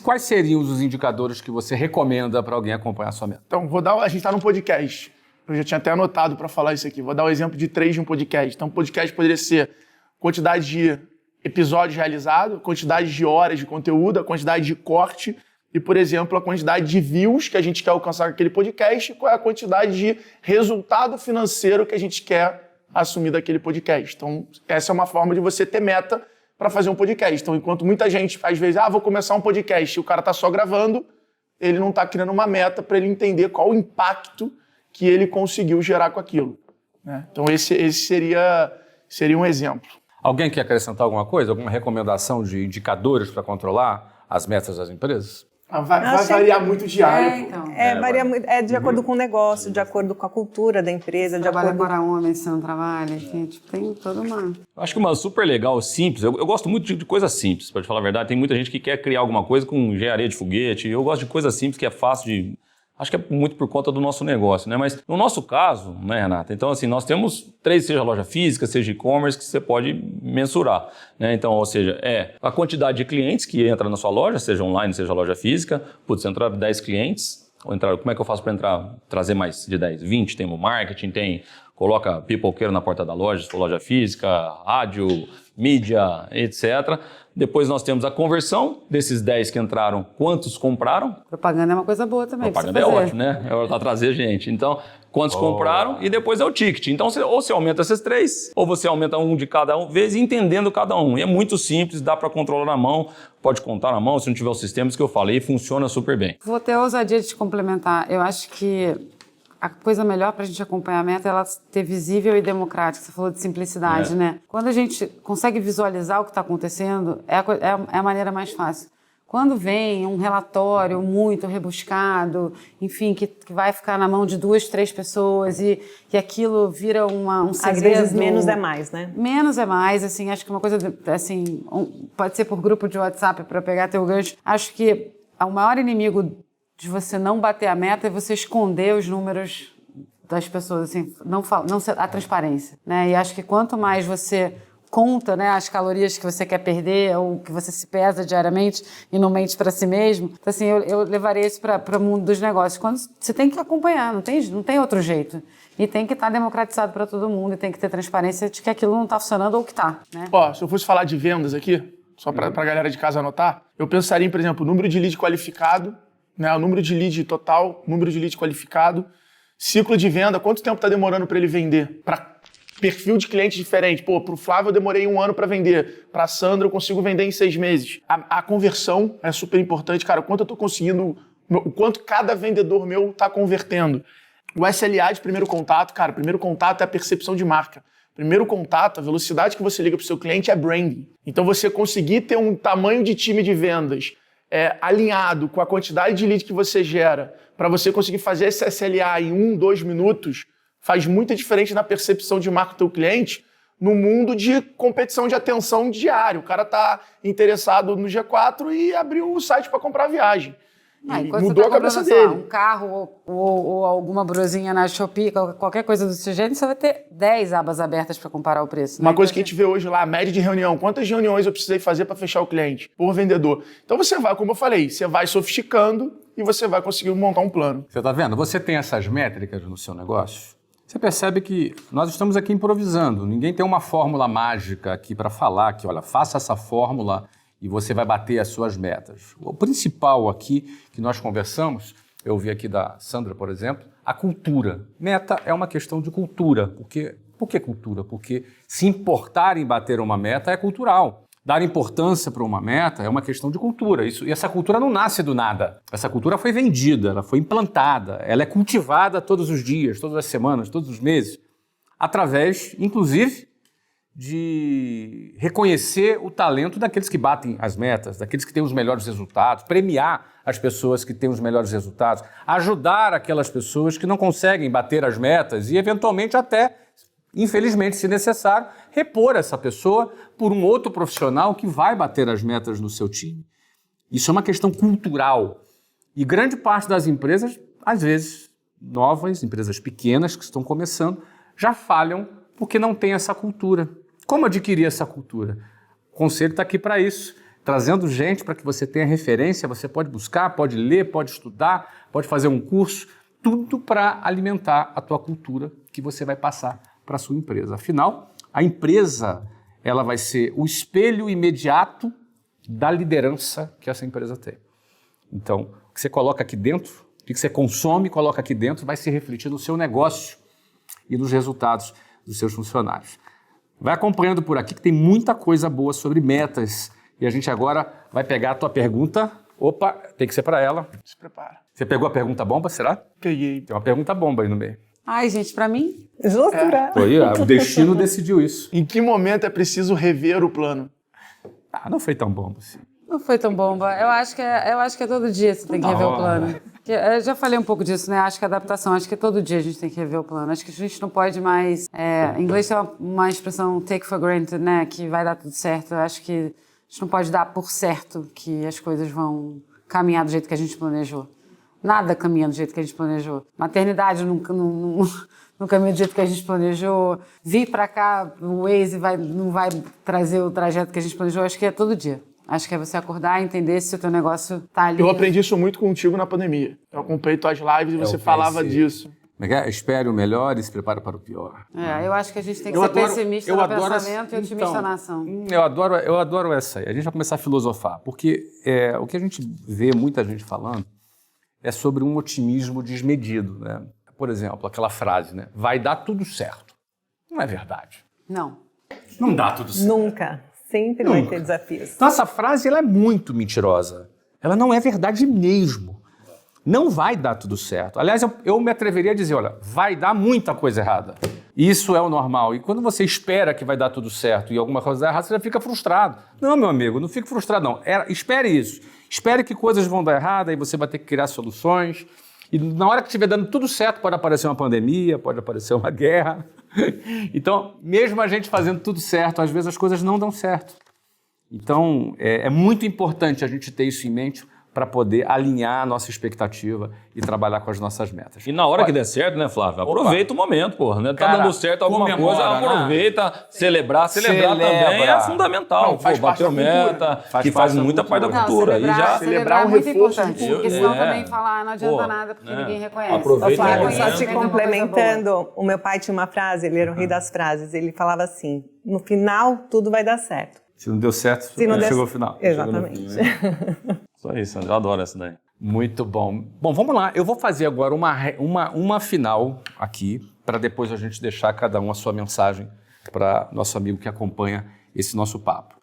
Quais seriam os indicadores que você recomenda para alguém acompanhar a sua meta? Então, a gente está num podcast. Eu já tinha até anotado para falar isso aqui. Vou dar o exemplo de 3 de um podcast. Então, um podcast poderia ser quantidade de episódios realizados, quantidade de horas de conteúdo, a quantidade de corte e, por exemplo, a quantidade de views que a gente quer alcançar com aquele podcast e qual é a quantidade de resultado financeiro que a gente quer assumir daquele podcast. Então, essa é uma forma de você ter meta para fazer um podcast. Então, enquanto muita gente, às vezes, vou começar um podcast e o cara está só gravando, ele não está criando uma meta para ele entender qual o impacto que ele conseguiu gerar com aquilo. Né? Então, esse seria um exemplo. Alguém quer acrescentar alguma coisa? Alguma recomendação de indicadores para controlar as metas das empresas? Vai variar muito diário. Varia muito, de acordo com o negócio, de acordo com a cultura da empresa, de Trabalha acordo... para homens, você não trabalha, enfim, tipo, tem toda uma... Eu acho que uma super legal, simples, eu gosto muito de coisas simples, para te falar a verdade. Tem muita gente que quer criar alguma coisa com engenharia de foguete. Eu gosto de coisas simples que é fácil de... Acho que é muito por conta do nosso negócio, né? Mas no nosso caso, né, Renata? Então, assim, nós temos 3, seja loja física, seja e-commerce, que você pode mensurar, né? Então, ou seja, a quantidade de clientes que entra na sua loja, seja online, seja loja física. Putz, entrar 10 clientes, ou entrar, como é que eu faço para trazer mais de 10? 20, tem o marketing, coloca pipoqueiro na porta da loja, se for loja física, rádio, mídia, etc. Depois nós temos a conversão desses 10 que entraram, quantos compraram? Propaganda é uma coisa boa também. Propaganda é ótimo, né? É para trazer gente. Então, quantos compraram e depois é o ticket. Então, ou você aumenta esses 3, ou você aumenta um de cada vez, entendendo cada um. E é muito simples, dá para controlar na mão, pode contar na mão, se não tiver os sistemas que eu falei, funciona super bem. Vou ter a ousadia de te complementar. Eu acho que a coisa melhor para a gente acompanhar a meta é ela ter visível e democrática. Você falou de simplicidade, né? Quando a gente consegue visualizar o que está acontecendo, é a maneira mais fácil. Quando vem um relatório muito rebuscado, enfim, que vai ficar na mão de 2, 3 pessoas e aquilo vira um segredo... Às vezes menos é mais, né? Menos é mais, assim, acho que uma coisa, assim, pode ser por grupo de WhatsApp para pegar teu gancho. Acho que o maior inimigo de você não bater a meta é você esconder os números das pessoas, assim, a transparência, né? E acho que quanto mais você conta, né, as calorias que você quer perder ou que você se pesa diariamente e não mente para si mesmo, então, assim, eu levaria isso para o mundo dos negócios. Quando você tem que acompanhar, não tem outro jeito. E tem que estar democratizado para todo mundo e tem que ter transparência de que aquilo não está funcionando ou que está, né? Se eu fosse falar de vendas aqui, só para a galera de casa anotar, eu pensaria em, por exemplo, o número de lead qualificado, né, o número de lead total, número de lead qualificado, ciclo de venda, quanto tempo está demorando para ele vender? Para perfil de cliente diferente. Para o Flávio eu demorei 1 ano para vender, para a Sandra eu consigo vender em 6 meses. A conversão é super importante, cara, o quanto eu estou conseguindo, o quanto cada vendedor meu está convertendo. O SLA de primeiro contato, cara, primeiro contato é a percepção de marca. Primeiro contato, a velocidade que você liga para o seu cliente é branding. Então você conseguir ter um tamanho de time de vendas alinhado com a quantidade de lead que você gera, para você conseguir fazer esse SLA em 1, 2 minutos, faz muita diferença na percepção de marca do teu cliente no mundo de competição de atenção diário. O cara está interessado no G4 e abriu o site para comprar viagem. Mudou a cabeça dele. Um carro ou alguma brusinha na Shopee, qualquer coisa do seu gênero, você vai ter 10 abas abertas para comparar o preço. Uma coisa que a gente vê hoje lá, a média de reunião. Quantas reuniões eu precisei fazer para fechar o cliente por vendedor? Então você vai, como eu falei, você vai sofisticando e você vai conseguir montar um plano. Você está vendo? Você tem essas métricas no seu negócio? Você percebe que nós estamos aqui improvisando. Ninguém tem uma fórmula mágica aqui para falar que, olha, faça essa fórmula e você vai bater as suas metas. O principal aqui que nós conversamos, eu ouvi aqui da Sandra, por exemplo, a cultura. Meta é uma questão de cultura. Por que cultura? Porque se importar em bater uma meta é cultural. Dar importância para uma meta é uma questão de cultura. E essa cultura não nasce do nada. Essa cultura foi vendida, ela foi implantada, ela é cultivada todos os dias, todas as semanas, todos os meses, através, inclusive, de reconhecer o talento daqueles que batem as metas, daqueles que têm os melhores resultados, premiar as pessoas que têm os melhores resultados, ajudar aquelas pessoas que não conseguem bater as metas e, eventualmente, até, infelizmente, se necessário, repor essa pessoa por um outro profissional que vai bater as metas no seu time. Isso é uma questão cultural. E grande parte das empresas, às vezes novas, empresas pequenas que estão começando, já falham porque não tem essa cultura. Como adquirir essa cultura? O conselho está aqui para isso, trazendo gente para que você tenha referência, você pode buscar, pode ler, pode estudar, pode fazer um curso, tudo para alimentar a tua cultura que você vai passar para a sua empresa. Afinal, a empresa ela vai ser o espelho imediato da liderança que essa empresa tem. Então, o que você coloca aqui dentro, o que você consome e coloca aqui dentro vai se refletir no seu negócio e nos resultados dos seus funcionários. Vai acompanhando por aqui que tem muita coisa boa sobre metas. E a gente agora vai pegar a tua pergunta. Opa, tem que ser para ela. Se prepara. Você pegou a pergunta bomba, será? Peguei. Tem uma pergunta bomba aí no meio. Ai, gente, pra mim, Justo, né? Foi, o destino decidiu isso. Em que momento é preciso rever o plano? Ah, não foi tão bom assim. não foi tão bomba. Eu acho que é todo dia você tem que rever o plano. Eu já falei um pouco disso, né? Acho que a adaptação, acho que todo dia a gente tem que rever o plano. Acho que a gente não pode mais... em inglês tem uma expressão take for granted, né? Que vai dar tudo certo. Eu acho que a gente não pode dar por certo que as coisas vão caminhar do jeito que a gente planejou. Nada caminha do jeito que a gente planejou. Maternidade não caminha do jeito que a gente planejou. Vir pra cá, o Waze não vai trazer o trajeto que a gente planejou. Acho que é todo dia. Acho que é você acordar e entender se o teu negócio tá ali. Eu aprendi isso muito contigo na pandemia. Eu acompanhei tuas lives e você falava disso. Espere o melhor e se prepare para o pior. Eu acho que a gente tem que ser pessimista no pensamento e otimista na ação. Eu adoro essa aí. A gente vai começar a filosofar, porque o que a gente vê muita gente falando é sobre um otimismo desmedido, né? Por exemplo, aquela frase, né? Vai dar tudo certo. Não é verdade. Não. Não dá tudo certo. Nunca. Sempre vai ter desafios. Então essa frase ela é muito mentirosa. Ela não é verdade mesmo. Não vai dar tudo certo. Aliás, eu me atreveria a dizer, olha, vai dar muita coisa errada. Isso é o normal. E quando você espera que vai dar tudo certo e alguma coisa errada, você já fica frustrado. Não, meu amigo, não fique frustrado, não. Espere isso. Espere que coisas vão dar errado, aí você vai ter que criar soluções. E na hora que estiver dando tudo certo, pode aparecer uma pandemia, pode aparecer uma guerra. Então, mesmo a gente fazendo tudo certo, às vezes as coisas não dão certo. Então, é muito importante a gente ter isso em mente para poder alinhar a nossa expectativa e trabalhar com as nossas metas. E na hora que der certo, né, Flávio? Aproveita o momento, porra, né? Tá Cara, dando certo alguma comemora, coisa, aproveita, né? celebrar também é fundamental. Não, faz parte bateu da meta, cultura. que faz muita parte da cultura. Aí já celebrar é um muito reforço importante, de porque senão cultura. também falar não adianta nada, porque ninguém reconhece. Aproveita Ô, Flávio, o só momento. te complementando, o meu pai tinha uma frase, ele era o rei das frases, ele falava assim, no final tudo vai dar certo. Se não deu certo, Se não der... chegou ao final. Exatamente. Só isso, André. Eu adoro essa daí. Muito bom. Bom, vamos lá. Eu vou fazer agora uma final aqui, para depois a gente deixar cada um a sua mensagem para nosso amigo que acompanha esse nosso papo.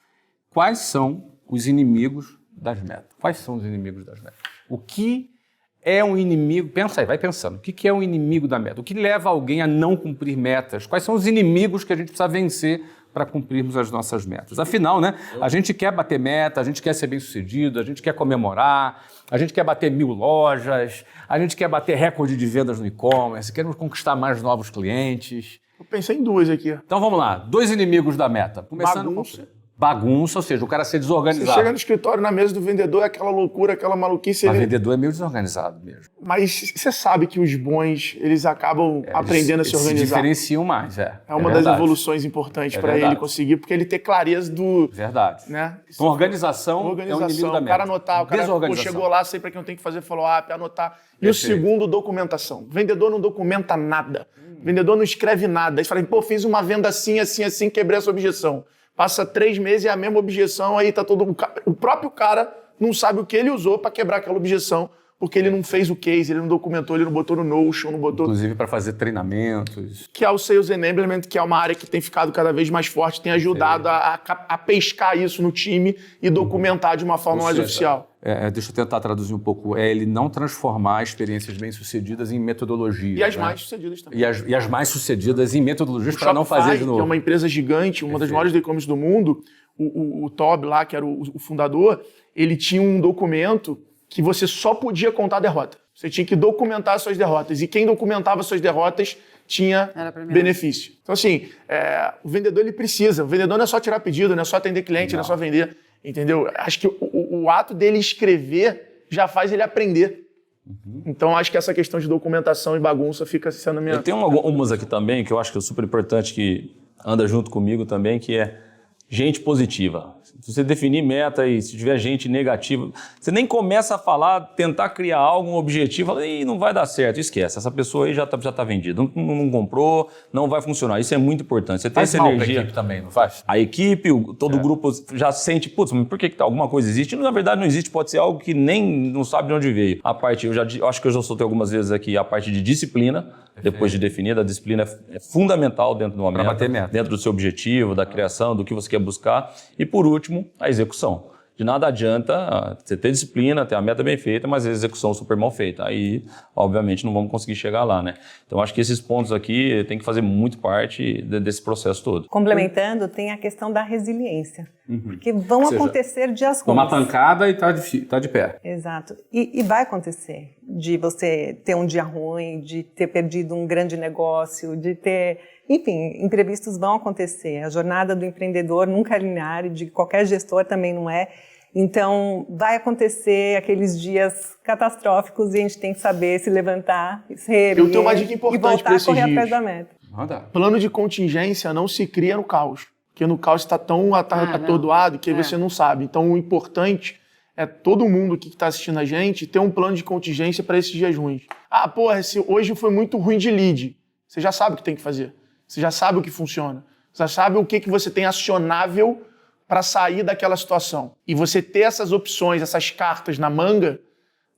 Quais são os inimigos das metas? Quais são os inimigos das metas? O que é um inimigo? Pensa aí, vai pensando. O que é um inimigo da meta? O que leva alguém a não cumprir metas? Quais são os inimigos que a gente precisa vencer para cumprirmos as nossas metas? Afinal, né, a gente quer bater meta, a gente quer ser bem-sucedido, a gente quer comemorar, a gente quer bater 1000 lojas, a gente quer bater recorde de vendas no e-commerce, queremos conquistar mais novos clientes. Eu pensei em duas aqui. Então vamos lá, 2 inimigos da meta. Começando Bagunça. Bagunça, ou seja, o cara ser desorganizado. Você chega no escritório, na mesa do vendedor, é aquela loucura, aquela maluquice. O vendedor é meio desorganizado mesmo. Mas você sabe que os bons, eles acabam aprendendo a se Eles se organizar. diferenciam mais, É uma das verdade. evoluções importantes É para verdade. ele conseguir, porque ele ter clareza do... Verdade. Né? Então, organização é um inimigo Organização, da o meta. cara anotar, o cara Desorganização. chegou lá, sei para quem não tem que fazer follow-up, anotar. E Perfeito. o segundo, documentação. O vendedor não documenta nada. O vendedor não escreve nada. Aí você fala, pô, fiz uma venda assim, assim, assim, quebrei essa objeção. Passa 3 meses e é a mesma objeção, aí tá todo... O próprio cara não sabe o que ele usou para quebrar aquela objeção, porque ele não fez o case, ele não documentou, ele não botou no Notion, não botou... Inclusive para fazer treinamentos. Que é o Sales Enablement, que é uma área que tem ficado cada vez mais forte, tem ajudado a pescar isso no time e documentar de uma forma mais oficial. Deixa eu tentar traduzir um pouco. Ele não transformar experiências bem-sucedidas em metodologias. E as né? mais sucedidas também. E as mais-sucedidas em metodologias para não fazer de que é novo. uma empresa gigante, uma das maiores e-commerce do mundo, o Tob lá, que era o fundador, ele tinha um documento que você só podia contar a derrota. Você tinha que documentar suas derrotas. E quem documentava suas derrotas tinha benefício. Então, assim, o vendedor ele precisa. O vendedor não é só tirar pedido, não é só atender cliente, não é só vender. Entendeu? Acho que o ato dele escrever já faz ele aprender. Então, acho que essa questão de documentação e bagunça fica sendo a minha... Eu tenho algumas aqui também que eu acho que é super importante, que anda junto comigo também, que é gente positiva. Se você definir meta e se tiver gente negativa, você nem começa a falar, tentar criar algo, um objetivo, fala, Ih, não vai dar certo, esquece. Essa pessoa aí já tá vendida, não comprou, não vai funcionar. Isso é muito importante. Você tem Faz essa mal pra energia. equipe também, não faz? A equipe, todo o grupo já sente, putz, mas por que alguma coisa existe? Na verdade não existe, pode ser algo que nem não sabe de onde veio. A parte, eu acho que eu já soltei algumas vezes aqui, a parte de disciplina, depois de definir, a disciplina é fundamental dentro de uma meta, bater meta. dentro do seu objetivo, da criação, do que você quer buscar. E por último, a execução. De nada adianta você ter disciplina, ter a meta bem feita, mas a execução super mal feita. Aí, obviamente, não vamos conseguir chegar lá, né? Então, acho que esses pontos aqui tem que fazer muito parte desse processo todo. Complementando, tem a questão da resiliência. Porque vão Ou seja, acontecer dias ruins. Tomar pancada e tá de pé. Exato. E vai acontecer de você ter um dia ruim, de ter perdido um grande negócio, de ter... Enfim, imprevistos vão acontecer. A jornada do empreendedor nunca é linear e de qualquer gestor também não é. Então, vai acontecer aqueles dias catastróficos e a gente tem que saber se levantar, se reerguer Eu tenho uma dica importante e voltar para a esses correr dias. atrás da meta. Manda. Plano de contingência não se cria no caos, porque no caos está tão atordoado que você não sabe. Então, o importante é todo mundo que está assistindo a gente ter um plano de contingência para esses dias ruins. Ah, porra, hoje foi muito ruim de lead. Você já sabe o que tem que fazer. Você já sabe o que funciona. Você já sabe o que você tem acionável para sair daquela situação. E você ter essas opções, essas cartas na manga,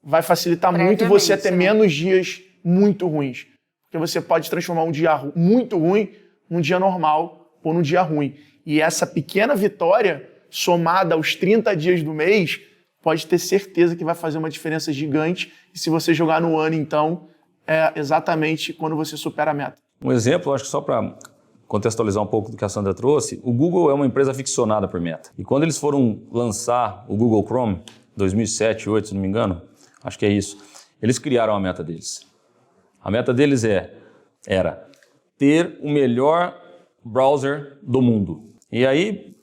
vai facilitar muito você ter menos dias muito ruins. Porque você pode transformar um dia muito ruim num dia normal ou num dia ruim. E essa pequena vitória, somada aos 30 dias do mês, pode ter certeza que vai fazer uma diferença gigante. E se você jogar no ano, então, é exatamente quando você supera a meta. Um exemplo, acho que só para contextualizar um pouco do que a Sandra trouxe, o Google é uma empresa aficionada por meta. E quando eles foram lançar o Google Chrome, 2007, 2008, se não me engano, acho que é isso, eles criaram a meta deles. A meta deles era ter o melhor browser do mundo. E aí,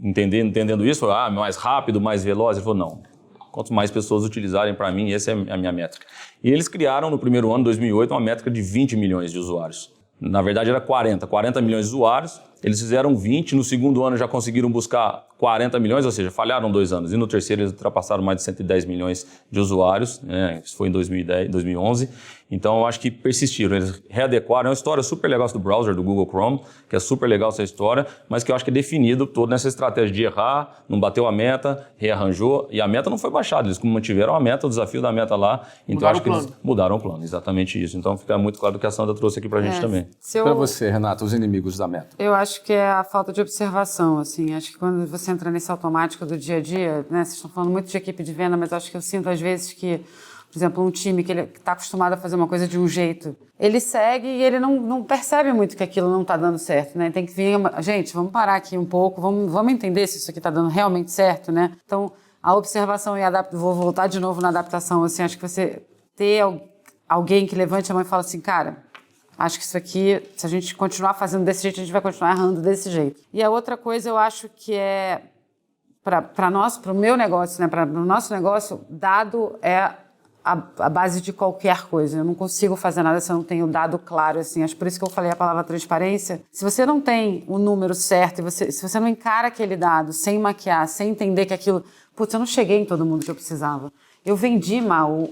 entendendo isso, mais rápido, mais veloz, ele falou, não. Quanto mais pessoas utilizarem para mim, essa é a minha métrica. E eles criaram no primeiro ano, 2008, uma métrica de 20 milhões de usuários. Na verdade era 40 milhões de usuários, eles fizeram 20, no segundo ano já conseguiram buscar 40 milhões, ou seja, falharam 2 anos. E no terceiro eles ultrapassaram mais de 110 milhões de usuários, né? Isso foi em 2011. Então eu acho que persistiram, eles readequaram. É uma história super legal do browser do Google Chrome, que é super legal essa história, mas que eu acho que é definido todo nessa estratégia de errar, não bateu a meta, rearranjou, e a meta não foi baixada, eles mantiveram a meta, o desafio da meta lá. Então acho que eles mudaram o plano, exatamente isso. Então fica muito claro o que a Sandra trouxe aqui pra gente também. Para você, Renata, os inimigos da meta. Eu acho que é a falta de observação, assim. Acho que quando você entra nesse automático do dia a dia, né? Vocês estão falando muito de equipe de venda, mas acho que eu sinto às vezes que, por exemplo, um time que está acostumado a fazer uma coisa de um jeito, ele segue e ele não percebe muito que aquilo não está dando certo, né? Tem que vir, gente, vamos parar aqui um pouco, vamos entender se isso aqui está dando realmente certo, né? Então, a observação e vou voltar de novo na adaptação, assim, acho que você ter alguém que levante a mão e fala assim, cara, acho que isso aqui, se a gente continuar fazendo desse jeito, a gente vai continuar errando desse jeito. E a outra coisa, eu acho que é, para o meu negócio, né, para o nosso negócio, dado é a base de qualquer coisa. Eu não consigo fazer nada se eu não tenho dado claro, assim. Acho por isso que eu falei a palavra transparência. Se você não tem o número certo, se você não encara aquele dado sem maquiar, sem entender que aquilo... Putz, eu não cheguei em todo mundo que eu precisava. Eu vendi mal,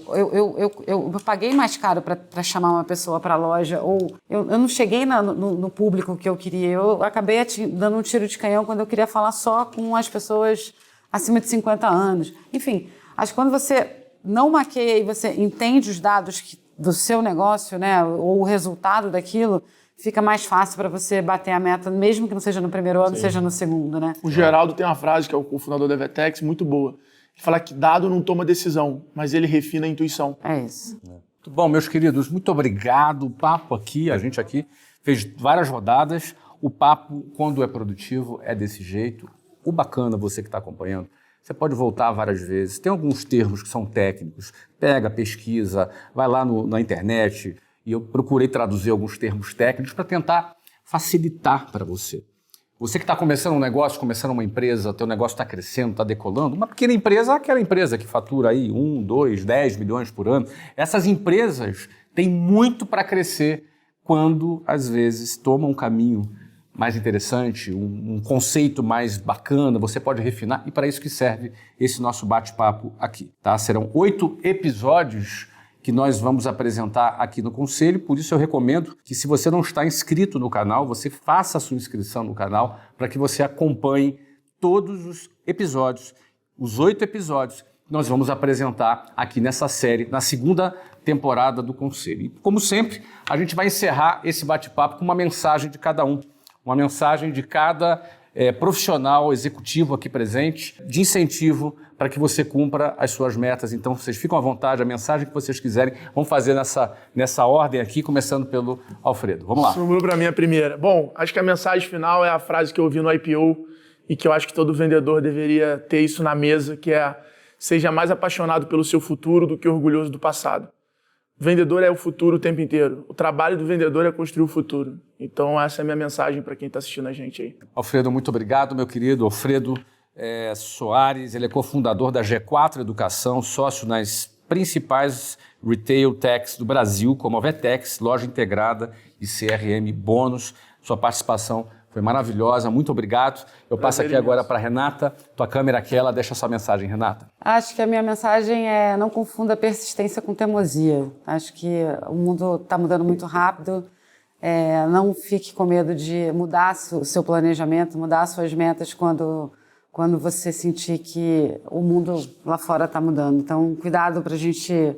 eu paguei mais caro para chamar uma pessoa para a loja, ou eu não cheguei no público que eu queria. Eu acabei dando um tiro de canhão quando eu queria falar só com as pessoas acima de 50 anos. Enfim, acho que quando você não maqueia e você entende os dados do seu negócio, né, ou o resultado daquilo, fica mais fácil para você bater a meta, mesmo que não seja no primeiro ano, seja no segundo, né? O Geraldo tem uma frase, que é o fundador da Vetex, muito boa. Ele fala que dado não toma decisão, mas ele refina a intuição. É isso. Muito bom, meus queridos, muito obrigado. O papo aqui, a gente aqui fez várias rodadas. O papo, quando é produtivo, é desse jeito. O bacana, você que está acompanhando, você pode voltar várias vezes. Tem alguns termos que são técnicos. Pega, pesquisa, vai lá na internet. E eu procurei traduzir alguns termos técnicos para tentar facilitar para você. Você que está começando um negócio, começando uma empresa, teu negócio está crescendo, está decolando, uma pequena empresa é aquela empresa que fatura aí 1, 2, 10 milhões por ano. Essas empresas têm muito para crescer quando, às vezes, tomam um caminho mais interessante, um conceito mais bacana, você pode refinar, e para isso que serve esse nosso bate-papo aqui. Tá? Serão 8 episódios que nós vamos apresentar aqui no Conselho, por isso eu recomendo que, se você não está inscrito no canal, você faça a sua inscrição no canal para que você acompanhe todos os episódios, os 8 episódios que nós vamos apresentar aqui nessa série, na segunda temporada do Conselho. E, como sempre, a gente vai encerrar esse bate-papo com uma mensagem de cada um, uma mensagem de cada profissional, executivo aqui presente, de incentivo para que você cumpra as suas metas. Então, vocês ficam à vontade, a mensagem que vocês quiserem. Vamos fazer nessa ordem aqui, começando pelo Alfredo. Vamos lá. Sobrou para mim a primeira. Bom, acho que a mensagem final é a frase que eu ouvi no IPO e que eu acho que todo vendedor deveria ter isso na mesa, que é: seja mais apaixonado pelo seu futuro do que orgulhoso do passado. O vendedor é o futuro o tempo inteiro. O trabalho do vendedor é construir o futuro. Então, essa é a minha mensagem para quem está assistindo a gente aí. Alfredo, muito obrigado, meu querido. Alfredo Soares, ele é cofundador da G4 Educação, sócio nas principais retail techs do Brasil, como a Vetex, loja integrada e CRM Bônus. Sua participação foi maravilhosa, muito obrigado. Eu passo aqui agora para a Renata. Tua câmera é aquela, deixa sua mensagem, Renata. Acho que a minha mensagem é: não confunda persistência com teimosia. Acho que o mundo está mudando muito rápido. Não fique com medo de mudar o seu planejamento, mudar suas metas quando você sentir que o mundo lá fora está mudando. Então, cuidado para a gente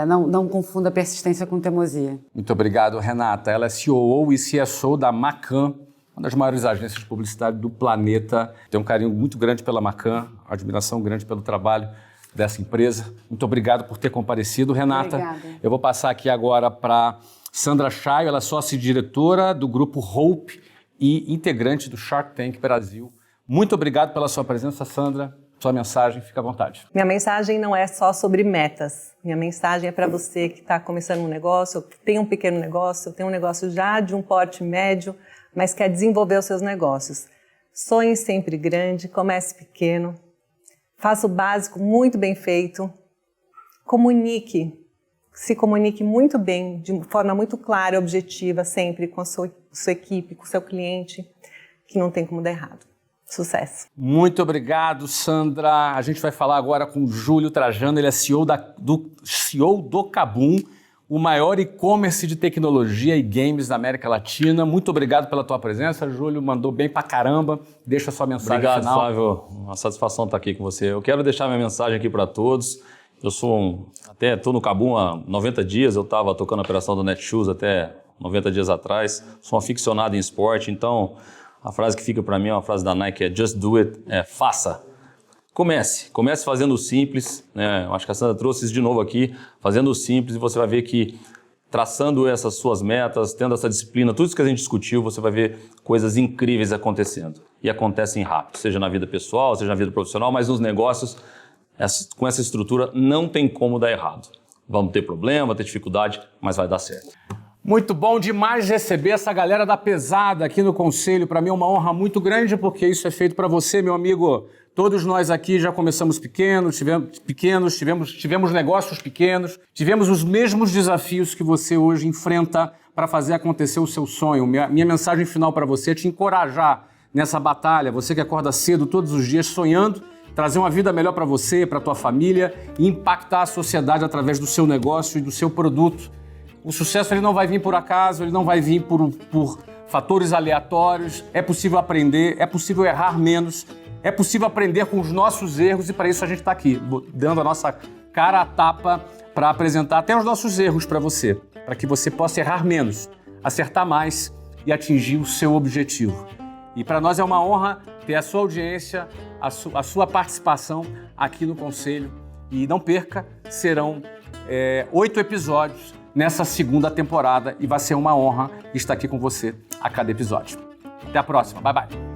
não confunda persistência com teimosia. Muito obrigado, Renata. Ela é COO e CSO da Macan, uma das maiores agências de publicidade do planeta. Tem um carinho muito grande pela Macan, admiração grande pelo trabalho dessa empresa. Muito obrigado por ter comparecido, Renata. Obrigada. Eu vou passar aqui agora para Sandra Chaio, ela é sócia-diretora do Grupo Hope e integrante do Shark Tank Brasil. Muito obrigado pela sua presença, Sandra. Sua mensagem, fica à vontade. Minha mensagem não é só sobre metas. Minha mensagem é para você que está começando um negócio, ou que tem um pequeno negócio, ou tem um negócio já de um porte médio, mas quer desenvolver os seus negócios. Sonhe sempre grande, comece pequeno, faça o básico muito bem feito, se comunique muito bem, de forma muito clara e objetiva, sempre com a sua equipe, com o seu cliente, que não tem como dar errado. Sucesso. Muito obrigado, Sandra. A gente vai falar agora com o Júlio Trajano, ele é CEO do Kabum, o maior e-commerce de tecnologia e games da América Latina. Muito obrigado pela tua presença, Júlio, mandou bem pra caramba. Deixa a sua mensagem final. Obrigado, Flávio. Uma satisfação estar aqui com você. Eu quero deixar minha mensagem aqui para todos. Eu estou no Kabum há 90 dias, eu estava tocando a operação do Netshoes até 90 dias atrás. Sou um aficionado em esporte, então a frase que fica para mim é uma frase da Nike, é just do it, faça. Comece fazendo o simples, né? Eu acho que a Sandra trouxe isso de novo aqui, fazendo o simples, e você vai ver que traçando essas suas metas, tendo essa disciplina, tudo isso que a gente discutiu, você vai ver coisas incríveis acontecendo. E acontecem rápido, seja na vida pessoal, seja na vida profissional, mas nos negócios, com essa estrutura, não tem como dar errado. Vamos ter problema, vai ter dificuldade, mas vai dar certo. Muito bom demais receber essa galera da pesada aqui no Conselho. Para mim é uma honra muito grande, porque isso é feito para você, meu amigo. Todos nós aqui já começamos pequenos, tivemos negócios pequenos, tivemos os mesmos desafios que você hoje enfrenta para fazer acontecer o seu sonho. Minha mensagem final para você é te encorajar nessa batalha. Você que acorda cedo todos os dias sonhando, trazer uma vida melhor para você, para a tua família e impactar a sociedade através do seu negócio e do seu produto. O sucesso ele não vai vir por acaso, ele não vai vir por fatores aleatórios. É possível aprender, é possível errar menos, é possível aprender com os nossos erros e para isso a gente está aqui, dando a nossa cara a tapa para apresentar até os nossos erros para você, para que você possa errar menos, acertar mais e atingir o seu objetivo. E para nós é uma honra ter a sua audiência, a sua participação aqui no Conselho. E não perca, serão 8 episódios nessa segunda temporada e vai ser uma honra estar aqui com você a cada episódio. Até a próxima. Bye, bye.